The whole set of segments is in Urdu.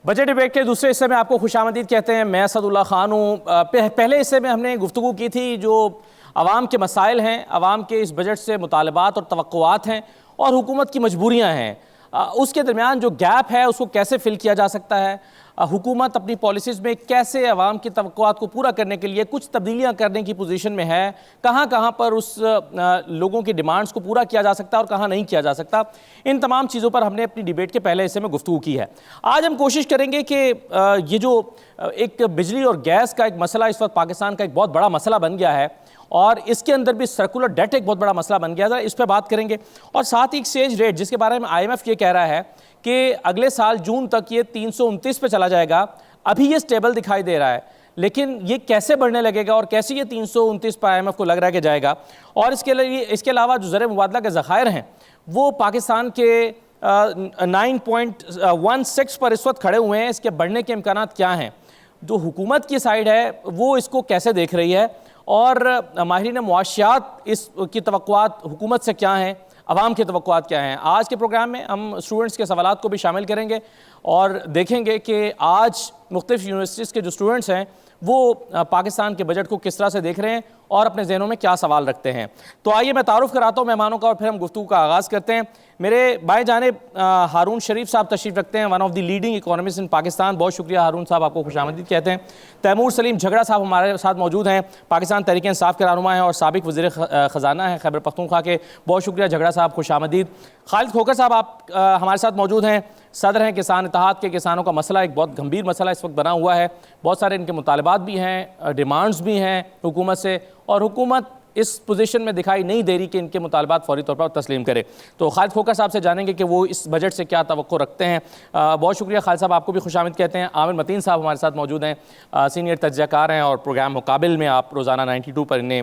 بجٹ ڈیبیٹ کے دوسرے حصے میں آپ کو خوش آمدید کہتے ہیں. میں اسد اللہ خان ہوں. پہلے حصے میں ہم نے گفتگو کی تھی جو عوام کے مسائل ہیں, عوام کے اس بجٹ سے مطالبات اور توقعات ہیں اور حکومت کی مجبوریاں ہیں. اس کے درمیان جو گیپ ہے اس کو کیسے فل کیا جا سکتا ہے, حکومت اپنی پالیسیز میں کیسے عوام کی توقعات کو پورا کرنے کے لیے کچھ تبدیلیاں کرنے کی پوزیشن میں ہے, کہاں کہاں پر اس لوگوں کی ڈیمانڈز کو پورا کیا جا سکتا ہے اور کہاں نہیں کیا جا سکتا. ان تمام چیزوں پر ہم نے اپنی ڈیبیٹ کے پہلے حصے میں گفتگو کی ہے. آج ہم کوشش کریں گے کہ یہ جو ایک بجلی اور گیس کا ایک مسئلہ اس وقت پاکستان کا ایک بہت بڑا مسئلہ بن گیا ہے اور اس کے اندر بھی سرکولر ڈیٹ ایک بہت بڑا مسئلہ بن گیا ہے, اس پہ بات کریں گے. اور ساتھ ہی ایکسچینج ریٹ جس کے بارے میں IMF یہ کہہ رہا ہے کہ اگلے سال جون تک یہ 329 پہ چلا جائے گا. ابھی یہ سٹیبل دکھائی دے رہا ہے لیکن یہ کیسے بڑھنے لگے گا اور کیسے یہ 329 پہ IMF کو لگ رہا ہے کہ جائے گا. اور اس کے علاوہ جو زر مبادلہ کے ذخائر ہیں وہ پاکستان کے 9.16 پر اس وقت کھڑے ہوئے ہیں. اس کے بڑھنے کے امکانات کیا ہیں, جو حکومت کی سائیڈ ہے وہ اس کو کیسے دیکھ رہی ہے, اور ماہرین معاشیات اس کی توقعات حکومت سے کیا ہیں, عوام کی توقعات کیا ہیں. آج کے پروگرام میں ہم اسٹوڈنٹس کے سوالات کو بھی شامل کریں گے اور دیکھیں گے کہ آج مختلف یونیورسٹیز کے جو اسٹوڈنٹس ہیں وہ پاکستان کے بجٹ کو کس طرح سے دیکھ رہے ہیں اور اپنے ذہنوں میں کیا سوال رکھتے ہیں. تو آئیے میں تعارف کراتا ہوں مہمانوں کا اور پھر ہم گفتگو کا آغاز کرتے ہیں. میرے بائیں جانب ہارون شریف صاحب تشریف رکھتے ہیں, one of the leading economist in Pakistan. بہت شکریہ ہارون صاحب, آپ کو خوش آمدید کہتے ہیں. تیمور سلیم جھگڑا صاحب ہمارے ساتھ موجود ہیں, پاکستان تحریک انصاف کے رہنما ہیں اور سابق وزیر خزانہ ہیں خیبر پختونخوا کے. بہت شکریہ جھگڑا صاحب, خوش آمدید. خالد کھوکھر صاحب آپ ہمارے ساتھ موجود ہیں, صدر ہیں کسان اتحاد کے. کسانوں کا مسئلہ ایک بہت گھمبیر مسئلہ اس وقت بنا ہوا ہے, بہت سارے ان کے مطالبات بھی ہیں, ڈیمانڈز بھی ہیں حکومت سے, اور حکومت اس پوزیشن میں دکھائی نہیں دے رہی کہ ان کے مطالبات فوری طور پر تسلیم کرے. تو خالد کھوکھر صاحب سے جانیں گے کہ وہ اس بجٹ سے کیا توقع رکھتے ہیں. بہت شکریہ خالد صاحب, آپ کو بھی خوش آمد کہتے ہیں. عامر متین صاحب ہمارے ساتھ موجود ہیں, سینئر تجزیہ کار ہیں اور پروگرام مقابل میں آپ روزانہ 92 پر انہیں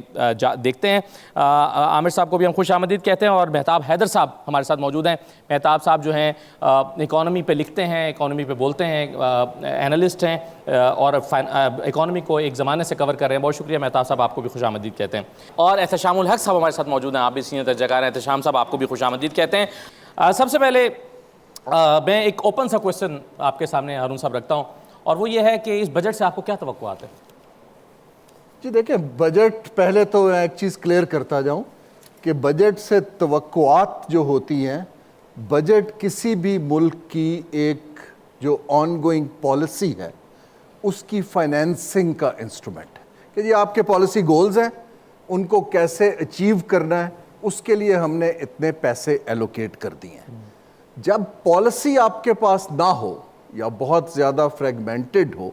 دیکھتے ہیں. عامر صاحب کو بھی ہم خوش آمدید کہتے ہیں. اور مہتاب حیدر صاحب ہمارے ساتھ موجود ہیں. مہتاب صاحب جو ہیں اکانومی پہ لکھتے ہیں, اکانومی پہ بولتے ہیں, اینالسٹ ہیں اور اکانومی کو ایک زمانے سے کور کر رہے ہیں. بہت شکریہ مہتاب صاحب, آپ کو بھی خوش آمدید کہتے ہیں. اور احتشام الحق صاحب ہمارے ساتھ موجود ہیں, آپ بھی سینئر تجزیہ کار ہیں. احتشام صاحب آپ کو بھی خوش آمدید کہتے ہیں. سب سے پہلے میں ایک اوپن سا کویسچن آپ کے سامنے ہارون صاحب رکھتا ہوں, اور وہ یہ ہے کہ اس بجٹ سے آپ کو کیا توقعات ہیں؟ جی دیکھیں, بجٹ پہلے تو میں ایک چیز کلیئر کرتا جاؤں کہ بجٹ سے توقعات جو ہوتی ہیں, بجٹ کسی بھی ملک کی ایک جو آن گوئنگ پالیسی ہے اس کی فائنینسنگ کا انسٹرومنٹ ہے کہ جی آپ کے پالیسی گولز ہیں, ان کو کیسے اچیو کرنا ہے, اس کے لیے ہم نے اتنے پیسے ایلوکیٹ کر دیے ہیں. جب پالیسی آپ کے پاس نہ ہو یا بہت زیادہ فریگمنٹڈ ہو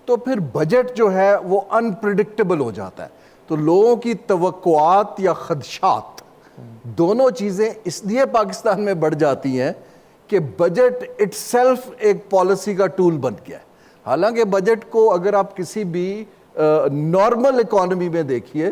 تو پھر بجٹ جو ہے وہ انپریڈکٹیبل ہو جاتا ہے. تو لوگوں کی توقعات یا خدشات دونوں چیزیں اس لیے پاکستان میں بڑھ جاتی ہیں کہ بجٹ اٹ سیلف ایک پالیسی کا ٹول بن گیا ہے. حالانکہ بجٹ کو اگر آپ کسی بھی نارمل اکانومی میں دیکھیے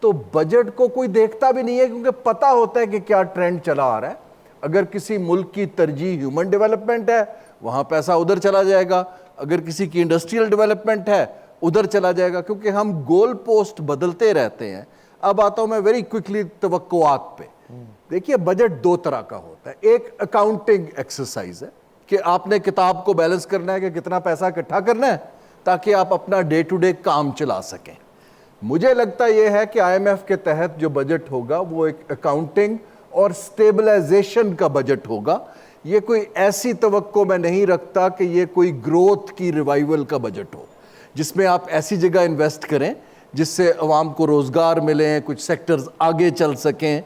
تو بجٹ کو کوئی دیکھتا بھی نہیں ہے, کیونکہ پتہ ہوتا ہے کہ کیا ٹرینڈ چلا آ رہا ہے. اگر کسی ملک کی ترجیح ہیومن ڈیولپمنٹ ہے وہاں پیسہ ادھر چلا جائے گا, اگر کسی کی انڈسٹریل ڈیولپمنٹ ہے ادھر چلا جائے گا, کیونکہ ہم گول پوسٹ بدلتے رہتے ہیں. اب آتا ہوں میں ویری کوئکلی توقعات پہ. دیکھیے بجٹ دو طرح کا ہوتا ہے. ایک اکاؤنٹنگ ایکسرسائز ہے کہ آپ نے کتاب کو بیلنس کرنا ہے کہ کتنا پیسہ اکٹھا کرنا ہے تاکہ آپ اپنا ڈے ٹو ڈے کام چلا سکیں. مجھے لگتا یہ ہے کہ IMF کے تحت جو بجٹ ہوگا وہ ایک اکاؤنٹنگ اور سٹیبلائزیشن کا بجٹ ہوگا. یہ کوئی ایسی توقع میں نہیں رکھتا کہ یہ کوئی گروتھ کی ریوائیول کا بجٹ ہو جس میں آپ ایسی جگہ انویسٹ کریں جس سے عوام کو روزگار ملیں, کچھ سیکٹرز آگے چل سکیں.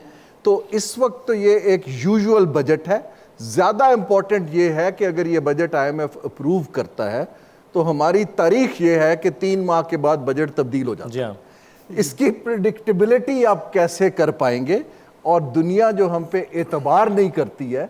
تو اس وقت تو یہ ایک یوزول بجٹ ہے. زیادہ امپورٹنٹ یہ ہے کہ اگر یہ بجٹ IMF اپروو کرتا ہے تو ہماری تاریخ یہ ہے کہ 3 ماہ کے بعد بجٹ تبدیل ہو جاتا ہے. اس کی پریڈکٹیبلٹی آپ کیسے کر پائیں گے, اور دنیا جو ہم پہ اعتبار نہیں کرتی ہے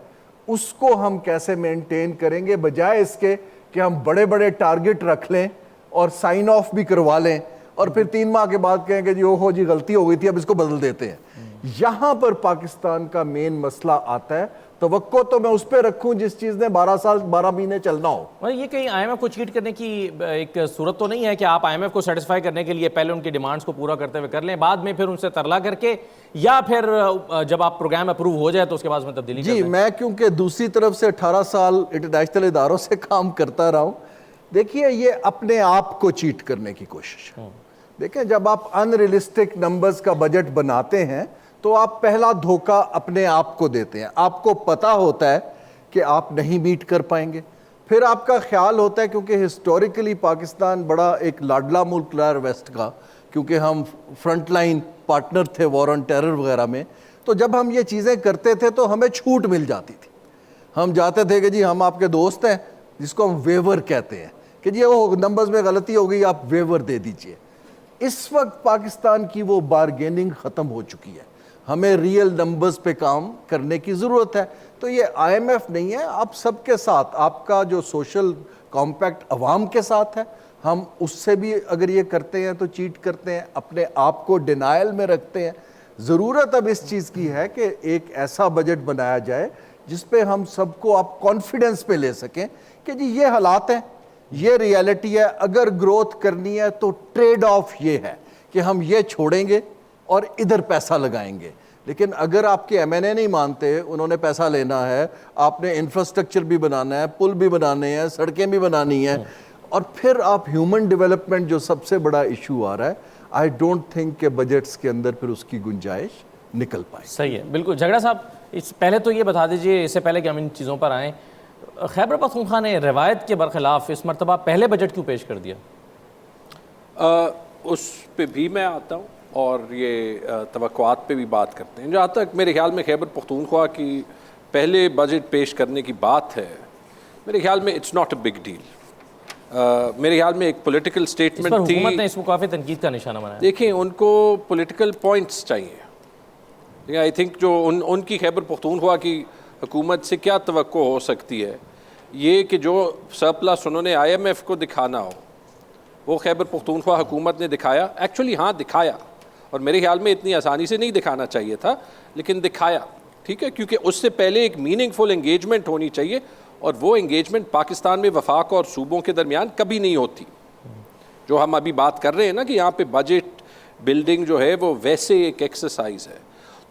اس کو ہم کیسے مینٹین کریں گے, بجائے اس کے کہ ہم بڑے بڑے ٹارگٹ رکھ لیں اور سائن آف بھی کروا لیں اور پھر 3 ماہ کے بعد کہیں کہ جی اوہو جی غلطی ہو گئی تھی اب اس کو بدل دیتے ہیں. یہاں پر پاکستان کا مین مسئلہ آتا ہے. توقع تو میں اس پہ رکھوں جس چیز نے 12 مہینے چلنا ہو. یہ کہیں آئی ایم ایف کو چیٹ کرنے کی ایک صورت تو نہیں ہے کہ آپ آئی ایم ایف کو سیٹسفائی کرنے کے لیے پہلے ان کی ڈیمانڈز کو پورا کرتے ہوئے کر لیں, بعد میں پھر ان سے ترلا کر کے, یا پھر جب آپ پروگرام اپروو ہو جائے تو اس کے بعد میں تبدیلی کر دیں؟ جی, میں کیونکہ دوسری طرف سے 18 سال انٹرنیشنل اداروں سے کام کرتا رہا ہوں, دیکھیے یہ اپنے آپ کو چیٹ کرنے کی کوشش ہے. دیکھیں, جب آپ ان ریئلسٹک نمبرز کا بجٹ بناتے ہیں تو آپ پہلا دھوکہ اپنے آپ کو دیتے ہیں. آپ کو پتا ہوتا ہے کہ آپ نہیں میٹ کر پائیں گے, پھر آپ کا خیال ہوتا ہے, کیونکہ ہسٹوریکلی پاکستان بڑا ایک لاڈلا ملک رہا ہے ویسٹ کا, کیونکہ ہم فرنٹ لائن پارٹنر تھے وار آن ٹیرر وغیرہ میں, تو جب ہم یہ چیزیں کرتے تھے تو ہمیں چھوٹ مل جاتی تھی. ہم جاتے تھے کہ جی ہم آپ کے دوست ہیں, جس کو ہم ویور کہتے ہیں, کہ جی وہ نمبرز میں غلطی ہو گئی, آپ ویور دے دیجئے. اس وقت پاکستان کی وہ بارگیننگ ختم ہو چکی ہے, ہمیں ریئل نمبرز پہ کام کرنے کی ضرورت ہے. تو یہ آئی ایم ایف نہیں ہے, آپ سب کے ساتھ, آپ کا جو سوشل کمپیکٹ عوام کے ساتھ ہے, ہم اس سے بھی اگر یہ کرتے ہیں تو چیٹ کرتے ہیں, اپنے آپ کو ڈینائل میں رکھتے ہیں. ضرورت اب اس چیز کی ہے کہ ایک ایسا بجٹ بنایا جائے جس پہ ہم سب کو آپ کانفیڈنس پہ لے سکیں کہ جی یہ حالات ہیں, یہ ریالٹی ہے, اگر گروتھ کرنی ہے تو ٹریڈ آف یہ ہے کہ ہم یہ چھوڑیں گے اور ادھر پیسہ لگائیں گے. لیکن اگر آپ کے ایم این اے نہیں مانتے, انہوں نے پیسہ لینا ہے, آپ نے انفراسٹرکچر بھی بنانا ہے, پل بھی بنانے ہیں, سڑکیں بھی بنانی ہیں, اور پھر آپ ہیومن ڈیولپمنٹ جو سب سے بڑا ایشو آ رہا ہے, آئی ڈونٹ تھنک کہ بجٹس کے اندر پھر اس کی گنجائش نکل پائے. صحیح ہے, بالکل. جھگڑا صاحب, پہلے تو یہ بتا دیجئے, اس سے پہلے کہ ہم ان چیزوں پر آئیں, خیبر پختونخوا نے روایت کے برخلاف اس مرتبہ پہلے بجٹ کیوں پیش کر دیا؟ اس پہ بھی میں آتا ہوں, اور یہ توقعات پہ بھی بات کرتے ہیں. جہاں تک میرے خیال میں خیبر پختونخوا کی پہلے بجٹ پیش کرنے کی بات ہے, میرے خیال میں it's not a big deal. میرے خیال میں ایک پولیٹیکل سٹیٹمنٹ تھی. حکومت نے اس کو کافی تنقید کا نشانہ بنایا. دیکھیں, ان کو پولیٹیکل پوائنٹس چاہیے. آئی تھنک جو ان کی خیبر پختونخوا کی حکومت سے کیا توقع ہو سکتی ہے, یہ کہ جو سرپلس انہوں نے آئی ایم ایف کو دکھانا ہو, وہ خیبر پختونخوا حکومت نے دکھایا. ایکچولی ہاں دکھایا, اور میرے خیال میں اتنی آسانی سے نہیں دکھانا چاہیے تھا, لیکن دکھایا. ٹھیک ہے, کیونکہ اس سے پہلے ایک میننگ فل انگیجمنٹ ہونی چاہیے, اور وہ انگیجمنٹ پاکستان میں وفاق اور صوبوں کے درمیان کبھی نہیں ہوتی. جو ہم ابھی بات کر رہے ہیں نا کہ یہاں پہ بجٹ بلڈنگ جو ہے وہ ویسے ایک ایکسرسائز ہے,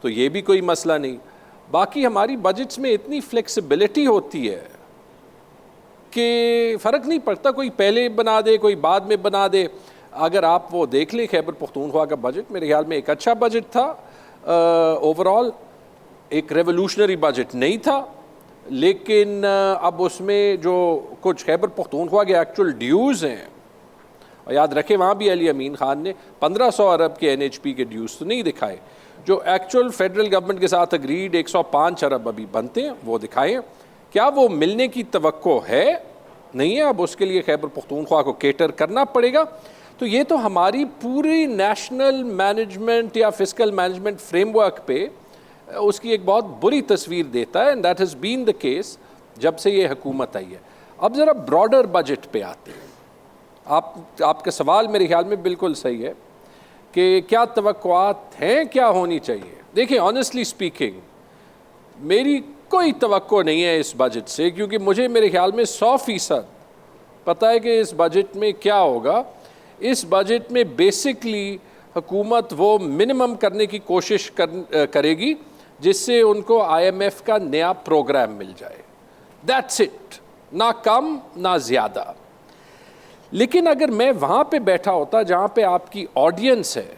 تو یہ بھی کوئی مسئلہ نہیں. باقی ہماری بجٹس میں اتنی فلیکسیبلٹی ہوتی ہے کہ فرق نہیں پڑتا, کوئی پہلے بنا دے کوئی بعد میں بنا دے. اگر آپ وہ دیکھ لیں خیبر پختونخوا کا بجٹ, میرے خیال میں ایک اچھا بجٹ تھا. اوورال ایک ریولوشنری بجٹ نہیں تھا, لیکن اب اس میں جو کچھ خیبر پختونخوا کے ایکچول ڈیوز ہیں, اور یاد رکھیں وہاں بھی علی امین خان نے 1500 ارب کے این ایچ پی کے ڈیوز تو نہیں دکھائے, جو ایکچول فیڈرل گورنمنٹ کے ساتھ اگریڈ 105 ارب ابھی بنتے ہیں وہ دکھائیں. کیا وہ ملنے کی توقع ہے؟ نہیں ہے. اب اس کے لیے خیبر پختونخوا کو کیٹر کرنا پڑے گا. تو یہ تو ہماری پوری نیشنل مینجمنٹ یا فسکل مینجمنٹ فریم ورک پہ اس کی ایک بہت بری تصویر دیتا ہے, and that has been the case جب سے یہ حکومت آئی ہے. اب ذرا براڈر بجٹ پہ آتے ہیں. آپ کا سوال میرے خیال میں بالکل صحیح ہے کہ کیا توقعات ہیں, کیا ہونی چاہیے. دیکھیں, آنیسٹلی اسپیکنگ میری کوئی توقع نہیں ہے اس بجٹ سے, کیونکہ مجھے میرے خیال میں 100% پتہ ہے کہ اس بجٹ میں کیا ہوگا. اس بجٹ میں بیسکلی حکومت وہ منیمم کرنے کی کوشش کرے گی جس سے ان کو آئی ایم ایف کا نیا پروگرام مل جائے. دیٹس اٹ, نہ کم نہ زیادہ. لیکن اگر میں وہاں پہ بیٹھا ہوتا جہاں پہ آپ کی آڈینس ہے,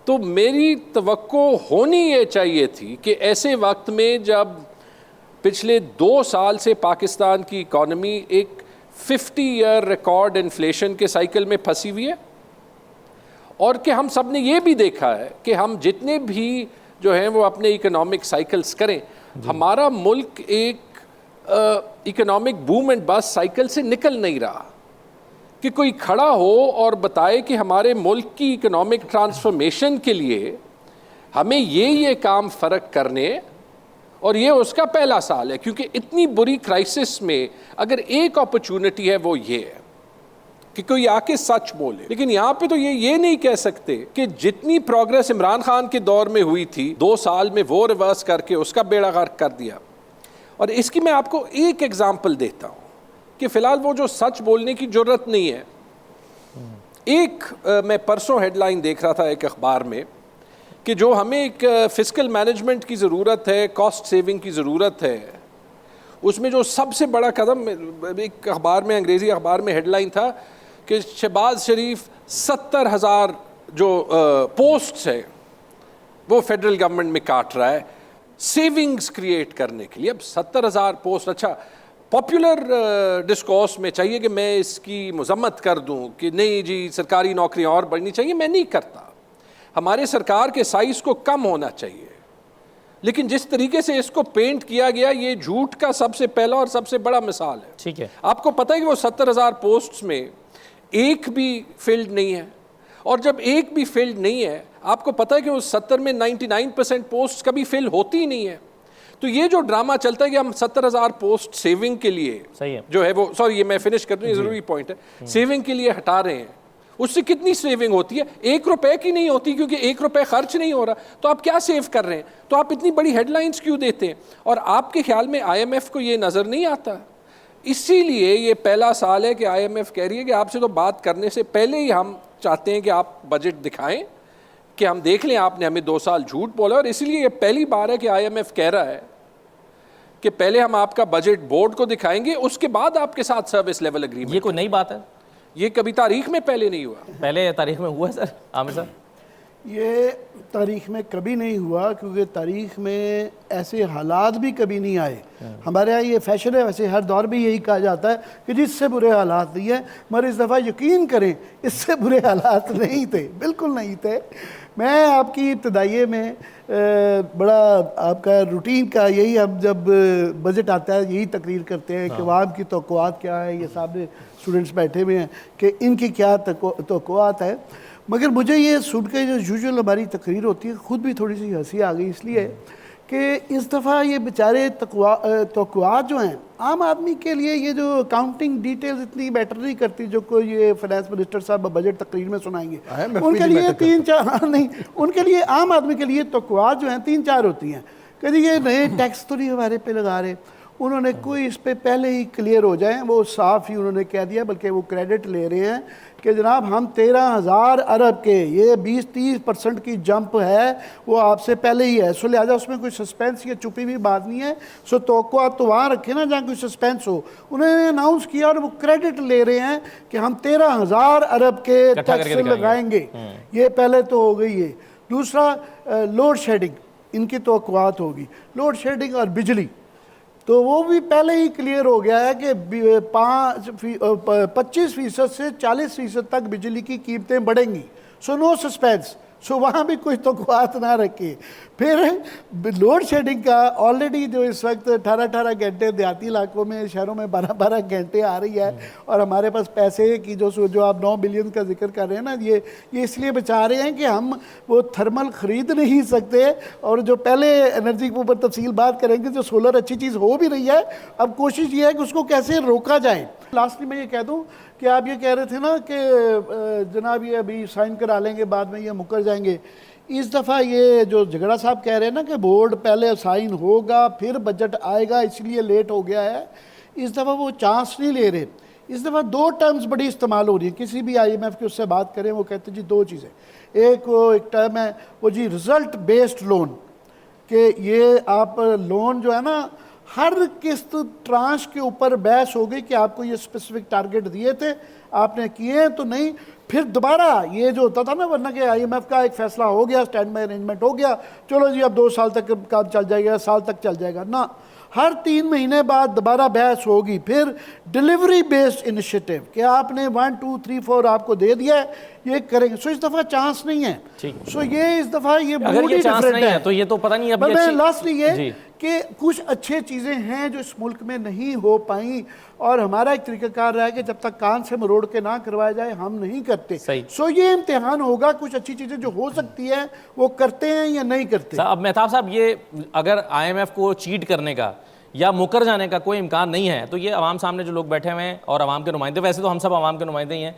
تو میری توقع ہونی یہ چاہیے تھی کہ ایسے وقت میں جب پچھلے 2 سال سے پاکستان کی اکانومی ایک 50 ایئر ریکارڈ انفلیشن کے سائیکل میں پھنسی ہوئی ہے, اور کہ ہم سب نے یہ بھی دیکھا ہے کہ ہم جتنے بھی جو ہیں وہ اپنے اکنامک سائیکلز کریں, ہمارا ملک ایک اکنامک بوم اینڈ بس سائیکل سے نکل نہیں رہا. کہ کوئی کھڑا ہو اور بتائے کہ ہمارے ملک کی اکنامک ٹرانسفارمیشن کے لیے ہمیں یہ کام فرق کرنے, اور یہ اس کا پہلا سال ہے. کیونکہ اتنی بری کرائسس میں اگر ایک اپرچونٹی ہے وہ یہ ہے کہ کوئی آ کے سچ بولے. لیکن یہاں پہ تو یہ نہیں کہہ سکتے کہ جتنی پروگرس عمران خان کے دور میں ہوئی تھی 2 سال میں وہ ریورس کر کے اس کا بیڑا غرق کر دیا. اور اس کی میں آپ کو ایک ایگزامپل دیتا ہوں کہ فی الحال وہ جو سچ بولنے کی جرت نہیں ہے. ایک میں پرسوں ہیڈ لائن دیکھ رہا تھا ایک اخبار میں کہ جو ہمیں ایک فسکل مینجمنٹ کی ضرورت ہے, کاسٹ سیونگ کی ضرورت ہے, اس میں جو سب سے بڑا قدم, ایک اخبار میں, انگریزی اخبار میں ہیڈ لائن تھا کہ شہباز شریف 70,000 جو پوسٹس ہے وہ فیڈرل گورنمنٹ میں کاٹ رہا ہے سیونگز کریٹ کرنے کے لیے. اب 70,000 پوسٹ, اچھا پاپولر ڈسکورس میں چاہیے کہ میں اس کی مذمت کر دوں کہ نہیں جی سرکاری نوکریاں اور بڑھنی چاہیے, میں نہیں کرتا. ہمارے سرکار کے سائز کو کم ہونا چاہیے, لیکن جس طریقے سے اس کو پینٹ کیا گیا یہ جھوٹ کا سب سے پہلا اور سب سے بڑا مثال ہے. ٹھیک ہے, آپ کو پتہ ہے کہ وہ 70,000 پوسٹس میں ایک بھی فلڈ نہیں ہے, اور جب ایک بھی فلڈ نہیں ہے آپ کو پتہ ہے کہ اس 70 میں 99% پوسٹ کبھی فل ہوتی ہی نہیں ہے. تو یہ جو ڈرامہ چلتا ہے کہ ہم 70,000 پوسٹ سیونگ کے لیے جو ہے وہ, سوری یہ میں فنش کر دوں, یہ ضروری پوائنٹ ہے, سیونگ کے لیے ہٹا رہے ہیں. اس سے کتنی سیونگ ہوتی ہے؟ 1 روپے کی نہیں ہوتی, کیونکہ 1 روپے خرچ نہیں ہو رہا. تو آپ کیا سیو کر رہے ہیں؟ تو آپ اتنی بڑی ہیڈ لائنز کیوں دیتے ہیں؟ اور آپ کے خیال میں آئی ایم ایف کو یہ نظر نہیں آتا؟ اسی لیے یہ پہلا سال ہے کہ آئی ایم ایف کہہ رہی ہے کہ آپ سے تو بات کرنے سے پہلے ہی ہم چاہتے ہیں کہ آپ بجٹ دکھائیں, کہ ہم دیکھ لیں آپ نے ہمیں 2 سال جھوٹ بولا. اور اسی لیے یہ پہلی بار ہے کہ آئی ایم ایف کہہ رہا ہے کہ پہلے ہم آپ کا بجٹ بورڈ کو دکھائیں گے, اس کے بعد آپ کے ساتھ سروس لیول اگریمنٹ. یہ کوئی نئی بات ہے؟ یہ کبھی تاریخ میں پہلے نہیں ہوا. پہلے تاریخ میں ہوا ہے سر عامر صاحب؟ یہ تاریخ میں کبھی نہیں ہوا, کیونکہ تاریخ میں ایسے حالات بھی کبھی نہیں آئے. ہمارے یہاں یہ فیشن ہے, ویسے ہر دور بھی یہی کہا جاتا ہے کہ جس سے برے حالات نہیں ہیں, مگر اس دفعہ یقین کریں اس سے برے حالات نہیں تھے, بالکل نہیں تھے. میں آپ کی ابتدائیے میں بڑا آپ کا روٹین کا یہی, ہم جب بجٹ آتا ہے یہی تقریر کرتے ہیں کہ عوام کی توقعات کیا ہے. یہ سامنے اسٹوڈنٹس بیٹھے ہوئے ہیں کہ ان کی کیا توقعات ہے. مگر مجھے یہ سن کے جو یوزول ہماری تقریر ہوتی ہے خود بھی تھوڑی سی ہنسی آ گئی, اس لیے کہ اس دفعہ یہ بیچارے توقعات جو ہیں عام آدمی کے لیے, یہ جو اکاؤنٹنگ ڈیٹیلز اتنی میٹر نہیں کرتی جو کوئی یہ فائنانس منسٹر صاحب بجٹ تقریر میں سنائیں گے. ان کے لیے 3-4 نہیں, ان کے لیے عام آدمی کے لیے توقعات جو ہیں 3-4 ہوتی ہیں کہ یہ نئے ٹیکس تو نہیں ہمارے پہ لگا رہے. انہوں نے کوئی اس پہ پہلے ہی کلیئر ہو جائیں, وہ صاف ہی انہوں نے کہہ دیا, بلکہ وہ کریڈٹ لے رہے ہیں کہ جناب ہم 13,000 ارب کے یہ 20-30% کی جمپ ہے وہ آپ سے پہلے ہی ہے. سو لہٰذا اس میں کوئی سسپینس یا چھپی ہوئی بات نہیں ہے. سو توقعات تو وہاں رکھے نا جہاں کوئی سسپینس ہو. انہوں نے اناؤنس کیا اور وہ کریڈٹ لے رہے ہیں کہ ہم 13,000 ارب کے ٹیکس لگائیں گے. یہ پہلے تو ہو گئی ہے. دوسرا لوڈ شیڈنگ, ان کی توقعات ہوگی. لوڈ شیڈنگ اور بجلی تو وہ بھی پہلے ہی کلیئر ہو گیا ہے کہ 25% سے 40% تک بجلی کی قیمتیں بڑھیں گی. سو نو سسپینس, سو وہاں بھی کوئی توقعات نہ رکھے. پھر لوڈ شیڈنگ کا آلریڈی جو اس وقت 18 گھنٹے دیہاتی علاقوں میں, شہروں میں 12 گھنٹے آ رہی ہے, اور ہمارے پاس پیسے کی جو آپ 9 بلین کا ذکر کر رہے ہیں نا, یہ اس لیے بچا رہے ہیں کہ ہم وہ تھرمل خرید نہیں سکتے. اور جو پہلے انرجی کے اوپر تفصیل بات کریں گے, جو سولر اچھی چیز ہو بھی رہی ہے, اب کوشش یہ ہے کہ اس کو کیسے روکا جائے. لاسٹلی میں یہ کہہ دوں کہ آپ یہ کہہ رہے تھے نا کہ جناب یہ ابھی سائن کرا لیں گے بعد میں یہ مکر جائیں گے. اس دفعہ یہ جو جھگڑا صاحب کہہ رہے ہیں نا کہ بورڈ پہلے سائن ہوگا پھر بجٹ آئے گا اس لیے لیٹ ہو گیا ہے, اس دفعہ وہ چانس نہیں لے رہے. اس دفعہ 2 ٹرمز بڑی استعمال ہو رہی ہیں. کسی بھی آئی ایم ایف کے اس سے بات کریں وہ کہتے ہیں جی 2 چیزیں. ایک ٹرم ہے وہ جی رزلٹ بیسڈ لون, کہ یہ آپ لون جو ہے نا ہر قسط ٹرانش کے اوپر بحث ہو گئی کہ آپ کو یہ اسپیسیفک ٹارگٹ دیے تھے, آپ نے کیے ہیں تو نہیں. پھر دوبارہ یہ جو ہوتا تھا نا, ورنہ کہ آئی ایم ایف کا ایک فیصلہ ہو گیا, اسٹینڈ بائی ارینجمنٹ ہو گیا, چلو جی اب 2 سال تک کام چل جائے گا, سال تک چل جائے گا. نہ, ہر 3 مہینے بعد دوبارہ بحث ہوگی. پھر ڈیلیوری بیسڈ انیشیٹو کہ آپ نے 1 2 3 4 آپ کو دے دیا ہے, یہ کریں گے. سو اس دفعہ چانس نہیں ہے. سو یہ اس دفعہ یہ اگر یہ چانس نہیں ہے تو یہ تو پتہ نہیں ابھی میں لاسٹلی یہ کہ کچھ اچھے چیزیں ہیں جو اس ملک میں نہیں ہو پائیں, اور ہمارا ایک طریقہ کار رہا ہے کہ جب تک کان سے مروڑ کے نہ کروایا جائے ہم نہیں کرتے. سو یہ امتحان ہوگا, کچھ اچھی چیزیں جو ہو سکتی ہیں وہ کرتے ہیں یا نہیں کرتے. اب مہتاب صاحب, یہ اگر آئی ایم ایف کو چیٹ کرنے کا یا مکر جانے کا کوئی امکان نہیں ہے. تو یہ عوام سامنے جو لوگ بیٹھے ہوئے ہیں اور عوام کے نمائندے, ویسے تو ہم سب عوام کے نمائندے ہی ہیں,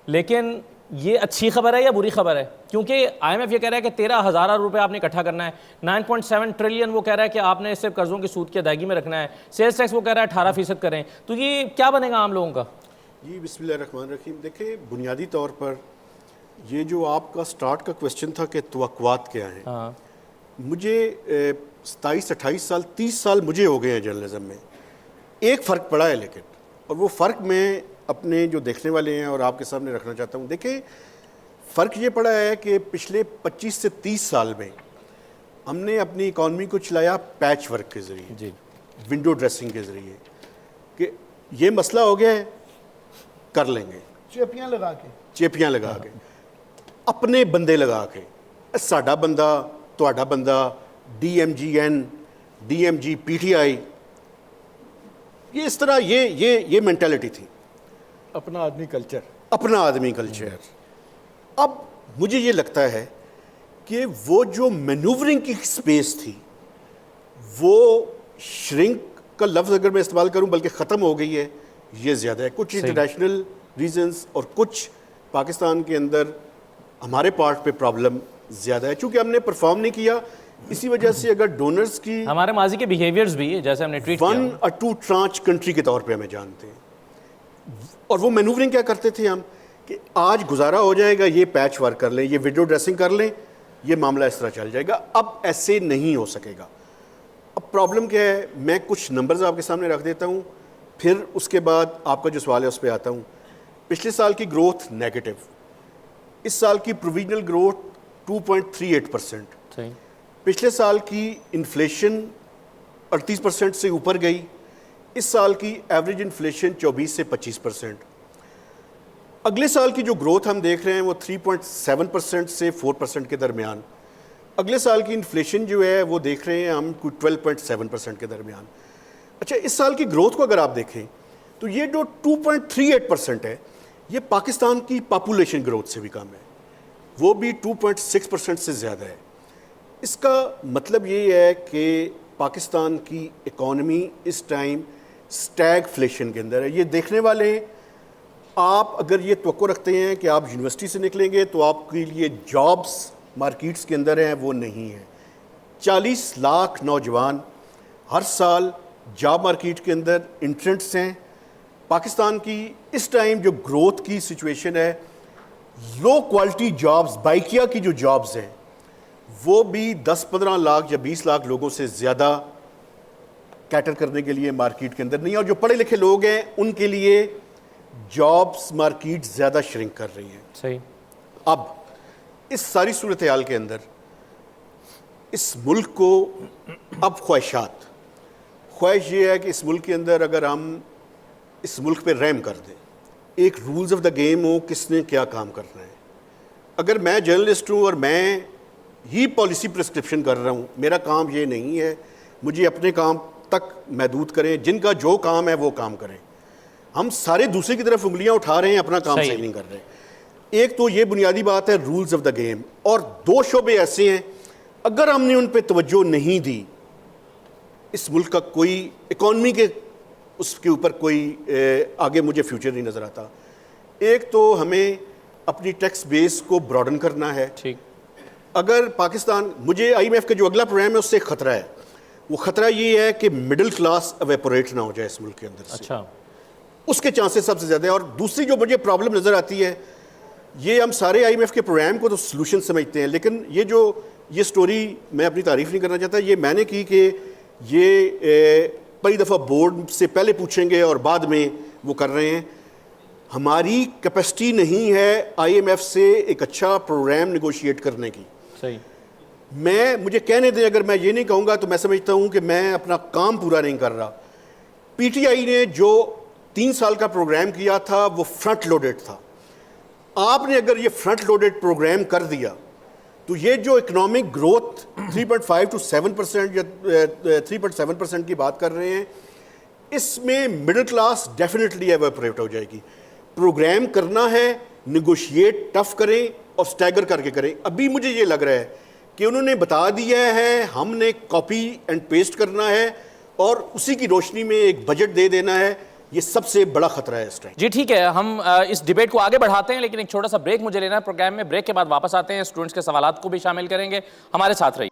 لیکن یہ اچھی خبر ہے یا بری خبر ہے؟ کیونکہ آئی ایم ایف یہ کہہ رہا ہے کہ 13,000 ارب روپے آپ نے اکٹھا کرنا ہے, 9.7 ٹریلین وہ کہہ رہا ہے کہ آپ نے صرف قرضوں کی سود کی ادائیگی میں رکھنا ہے, سیلز ٹیکس وہ کہہ رہا ہے 18% کریں. تو یہ کیا بنے گا عام لوگوں کا؟ جی بسم اللہ الرحمن الرحیم. دیکھیں بنیادی طور پر یہ جو آپ کا سٹارٹ کا کویسچن تھا کہ توقعات کیا ہیں, مجھے 27-28 سال 30 سال مجھے ہو گئے ہیں جرنلزم میں. ایک فرق پڑا ہے لیکن, اور وہ فرق میں اپنے جو دیکھنے والے ہیں اور آپ کے سامنے رکھنا چاہتا ہوں. دیکھیں فرق یہ پڑا ہے کہ پچھلے 25 سے 30 سال میں ہم نے اپنی اکانومی کو چلایا پیچ ورک کے ذریعے, جی, ونڈو ڈریسنگ کے ذریعے, کہ یہ مسئلہ ہو گیا ہے کر لیں گے, چیپیاں لگا کے, چیپیاں لگا کے, اپنے بندے لگا کے, ساڈا بندہ تہاڈا بندہ, D M G N, D M G P T I, یہ اس طرح یہ مینٹلٹی تھی. اپنا آدمی کلچر, اپنا آدمی کلچر. اب مجھے یہ لگتا ہے کہ وہ جو مینوورنگ کی سپیس تھی وہ شرنک کا لفظ اگر میں استعمال کروں بلکہ ختم ہو گئی ہے, یہ زیادہ ہے. کچھ انٹرنیشنل ریزنز اور کچھ پاکستان کے اندر ہمارے پارٹ پہ پرابلم زیادہ ہے, چونکہ ہم نے پرفارم نہیں کیا. اسی وجہ سے اگر ڈونرز کی ہمارے ماضی کے بیہیویئرز بھی جیسے ہم نے ٹویٹ کیا 1 اور 2 ٹرانچ کنٹری کے طور پہ ہمیں جانتے ہیں, اور وہ مینوورنگ کیا کرتے تھے ہم کہ آج گزارا ہو جائے گا, یہ پیچ ورک کر لیں, یہ ویڈیو ڈریسنگ کر لیں, یہ معاملہ اس طرح چل جائے گا. اب ایسے نہیں ہو سکے گا. اب پرابلم کیا ہے, میں کچھ نمبرز آپ کے سامنے رکھ دیتا ہوں, پھر اس کے بعد آپ کا جو سوال ہے اس پہ آتا ہوں. پچھلے سال کی گروتھ نیگیٹو, اس سال کی پروویژنل گروتھ 2.38%. صحیح. پچھلے سال کی انفلیشن 38% سے اوپر گئی, اس سال کی ایوریج انفلیشن 24 سے 25%. اگلے سال کی جو گروتھ ہم دیکھ رہے ہیں وہ 3.7% سے 4% کے درمیان. اگلے سال کی انفلیشن جو ہے وہ دیکھ رہے ہیں ہم کوئی 12.7% کے درمیان. اچھا اس سال کی گروتھ کو اگر آپ دیکھیں تو یہ جو 2.38% ہے یہ پاکستان کی پاپولیشن گروتھ سے بھی کم ہے, وہ بھی 2.6% سے زیادہ ہے. اس کا مطلب یہ ہے کہ پاکستان کی اکانومی اس ٹائم سٹیگ فلیشن کے اندر ہے. یہ دیکھنے والے ہیں, آپ اگر یہ توقع رکھتے ہیں کہ آپ یونیورسٹی سے نکلیں گے تو آپ کے لیے جابس مارکیٹس کے اندر ہیں, وہ نہیں ہیں. 40 لاکھ نوجوان ہر سال جاب مارکیٹ کے اندر انٹرنٹس ہیں. پاکستان کی اس ٹائم جو گروتھ کی سچویشن ہے, لو کوالٹی جابز, بائکیا کی جو جابز ہیں وہ بھی 10-15 لاکھ یا 20 لاکھ لوگوں سے زیادہ کیٹر کرنے کے لیے مارکیٹ کے اندر نہیں, اور جو پڑھے لکھے لوگ ہیں ان کے لیے جابز مارکیٹ زیادہ شرنک کر رہی ہیں. صحیح. اب اس ساری صورتحال کے اندر اس ملک کو اب خواہش یہ ہے کہ اس ملک کے اندر اگر ہم اس ملک پہ رحم کر دیں, ایک رولز آف دا گیم ہو, کس نے کیا کام کرنا ہے. اگر میں جرنلسٹ ہوں اور میں ہی پالیسی پرسکرپشن کر رہا ہوں, میرا کام یہ نہیں ہے, مجھے اپنے کام تک محدود کریں, جن کا جو کام ہے وہ کام کریں. ہم سارے دوسرے کی طرف انگلیاں اٹھا رہے ہیں, اپنا کام صحیح نہیں کر رہے. ایک تو یہ بنیادی بات ہے رولز آف دا گیم, اور 2 شعبے ایسے ہیں اگر ہم نے ان پہ توجہ نہیں دی اس ملک کا کوئی اکانومی کے اس کے اوپر کوئی آگے مجھے فیوچر نہیں نظر آتا. ایک تو ہمیں اپنی ٹیکس بیس کو براڈن کرنا ہے. ٹھیک. اگر پاکستان, مجھے آئی ایم ایف کا جو اگلا پروگرام ہے اس سے خطرہ ہے, وہ خطرہ یہ ہے کہ مڈل کلاس اویپوریٹ نہ ہو جائے اس ملک کے اندر سے. اچھا. اس کے چانسز سب سے زیادہ ہے. اور دوسری جو مجھے پرابلم نظر آتی ہے, یہ ہم سارے آئی ایم ایف کے پروگرام کو تو سلوشن سمجھتے ہیں, لیکن یہ سٹوری میں اپنی تعریف نہیں کرنا چاہتا, یہ میں نے کی کہ یہ پہلی دفعہ بورڈ سے پہلے پوچھیں گے اور بعد میں وہ کر رہے ہیں. ہماری کیپیسٹی نہیں ہے آئی ایم ایف سے ایک اچھا پروگرام نیگوشیٹ کرنے کی. صحیح. مجھے کہنے دیں, اگر میں یہ نہیں کہوں گا تو میں سمجھتا ہوں کہ میں اپنا کام پورا نہیں کر رہا. پی ٹی آئی نے جو 3 سال کا پروگرام کیا تھا وہ فرنٹ لوڈڈ تھا. آپ نے اگر یہ فرنٹ لوڈڈ پروگرام کر دیا تو یہ جو اکنامک گروتھ 3.5 to 7% یا 3.7% کی بات کر رہے ہیں, اس میں مڈل کلاس ڈیفینیٹلی ایویپوریٹ ہو جائے گی. پروگرام کرنا ہے, نیگوشیٹ ٹف کریں اور سٹیگر کر کے کریں. ابھی مجھے یہ لگ رہا ہے کہ انہوں نے بتا دیا ہے ہم نے کاپی اینڈ پیسٹ کرنا ہے اور اسی کی روشنی میں ایک بجٹ دے دینا ہے، یہ سب سے بڑا خطرہ ہے اس ٹائم. جی ٹھیک ہے، ہم اس ڈیبیٹ کو آگے بڑھاتے ہیں، لیکن ایک چھوٹا سا بریک مجھے لینا ہے پروگرام میں. بریک کے بعد واپس آتے ہیں، اسٹوڈنٹس کے سوالات کو بھی شامل کریں گے. ہمارے ساتھ رہیے.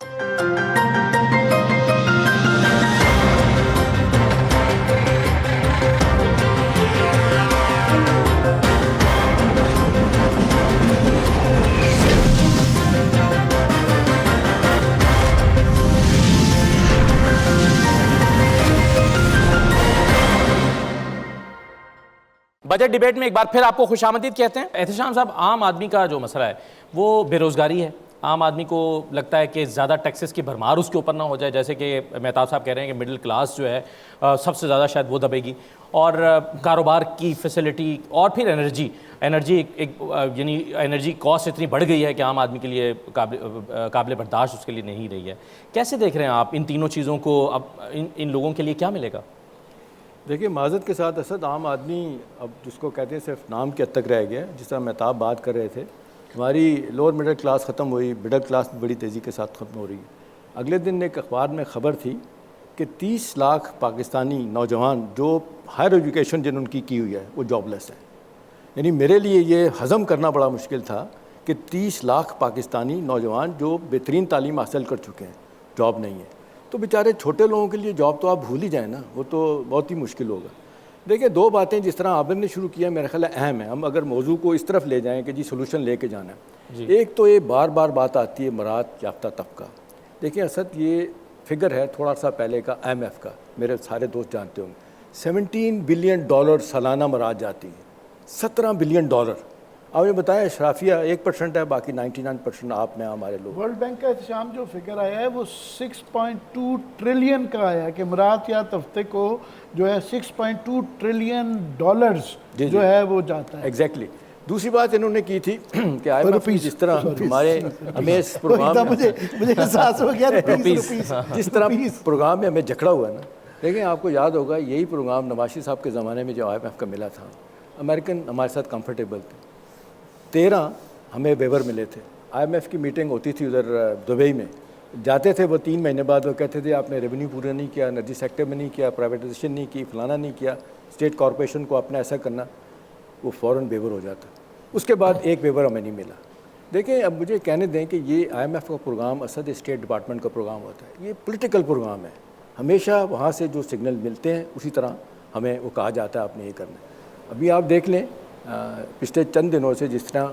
بجٹ ڈیبیٹ میں ایک بار پھر آپ کو خوش آمدید کہتے ہیں. احتشام صاحب، عام آدمی کا جو مسئلہ ہے وہ بے روزگاری ہے. عام آدمی کو لگتا ہے کہ زیادہ ٹیکسز کی بھرمار اس کے اوپر نہ ہو جائے، جیسے کہ مہتاب صاحب کہہ رہے ہیں کہ مڈل کلاس جو ہے سب سے زیادہ شاید وہ دبے گی، اور کاروبار کی فیسلٹی اور پھر انرجی یعنی انرجی کاسٹ اتنی بڑھ گئی ہے کہ عام آدمی کے لیے قابل برداشت اس کے لیے نہیں رہی ہے. کیسے دیکھ رہے ہیں آپ ان تینوں چیزوں کو؟ اب ان لوگوں کے لیے کیا ملے گا؟ دیکھیے، معذرت کے ساتھ اسد، عام آدمی اب جس کو کہتے ہیں صرف نام کے حد تک رہ گیا. جس طرح مہتاب بات کر رہے تھے، ہماری لوور مڈل کلاس ختم ہوئی، مڈل کلاس بڑی تیزی کے ساتھ ختم ہو رہی ہے. اگلے دن ایک اخبار میں خبر تھی کہ 30 لاکھ پاکستانی نوجوان جو ہائر ایجوکیشن جن کی ہوئی ہے وہ جاب لیس ہیں. یعنی میرے لیے یہ ہضم کرنا بڑا مشکل تھا کہ 30 لاکھ پاکستانی نوجوان جو بہترین تعلیم حاصل کر چکے ہیں جاب نہیں ہے. تو بیچارے چھوٹے لوگوں کے لیے جاب تو آپ بھول ہی جائیں نا، وہ تو بہت ہی مشکل ہوگا. دیکھیں، دو باتیں جس طرح عابر نے شروع کیا میرا خیال ہے اہم ہے. ہم اگر موضوع کو اس طرف لے جائیں کہ جی سولوشن لے کے جانا ہے، ایک تو یہ بار بار بات آتی ہے مراعات یافتہ طبقہ. دیکھیں اسد، یہ فگر ہے تھوڑا سا پہلے کا IMF کا، میرے سارے دوست جانتے ہوں گے. $17 بلین سالانہ مراعات جاتی ہیں. $17 بلین. اب یہ بتائیں، اشرافیہ 1% ہے، باقی 99% آپ میں ہمارے لوگ. ورلڈ بینک کا احتشام جو فگر آیا ہے وہ 6.2 ٹریلین کا آیا ہے کہ مراعات یا ہفتے کو جو ہے $6.2 ٹریلین جو ہے وہ جاتا ہے. ایگزیکٹلی. دوسری بات انہوں نے کی تھی کہ IMF جس طرح ہمارے ہمیں اس پروگرام مجھے احساس ہو گیا جس طرح پروگرام میں ہمیں جکڑا ہوا ہے نا. دیکھیں، آپ کو یاد ہوگا یہی پروگرام نواز شریف صاحب کے زمانے میں جو IMF کا ملا تھا، امریکن ہمارے ساتھ کمفرٹیبل تھے. 13 ہمیں ویور ملے تھے. IMF کی میٹنگ ہوتی تھی ادھر دبئی میں، جاتے تھے وہ 3 مہینے بعد وہ کہتے تھے آپ نے ریونیو پورا نہیں کیا، انرجی سیکٹر میں نہیں کیا، پرائیویٹائزیشن نہیں کی، فلانا نہیں کیا، اسٹیٹ کارپوریشن کو اپنا ایسا کرنا. وہ فوراً ویور ہو جاتا. اس کے بعد ایک ویور ہمیں نہیں ملا. دیکھیں، اب مجھے کہنے دیں کہ یہ IMF کا پروگرام اسد اسٹیٹ ڈپارٹمنٹ کا پروگرام ہوتا ہے، یہ پولیٹیکل پروگرام ہے. ہمیشہ وہاں سے جو سگنل ملتے ہیں اسی طرح ہمیں وہ کہا جاتا ہے آپ نے یہ کرنا ہے. ابھی آپ دیکھ لیں پچھلے چند دنوں سے، جس طرح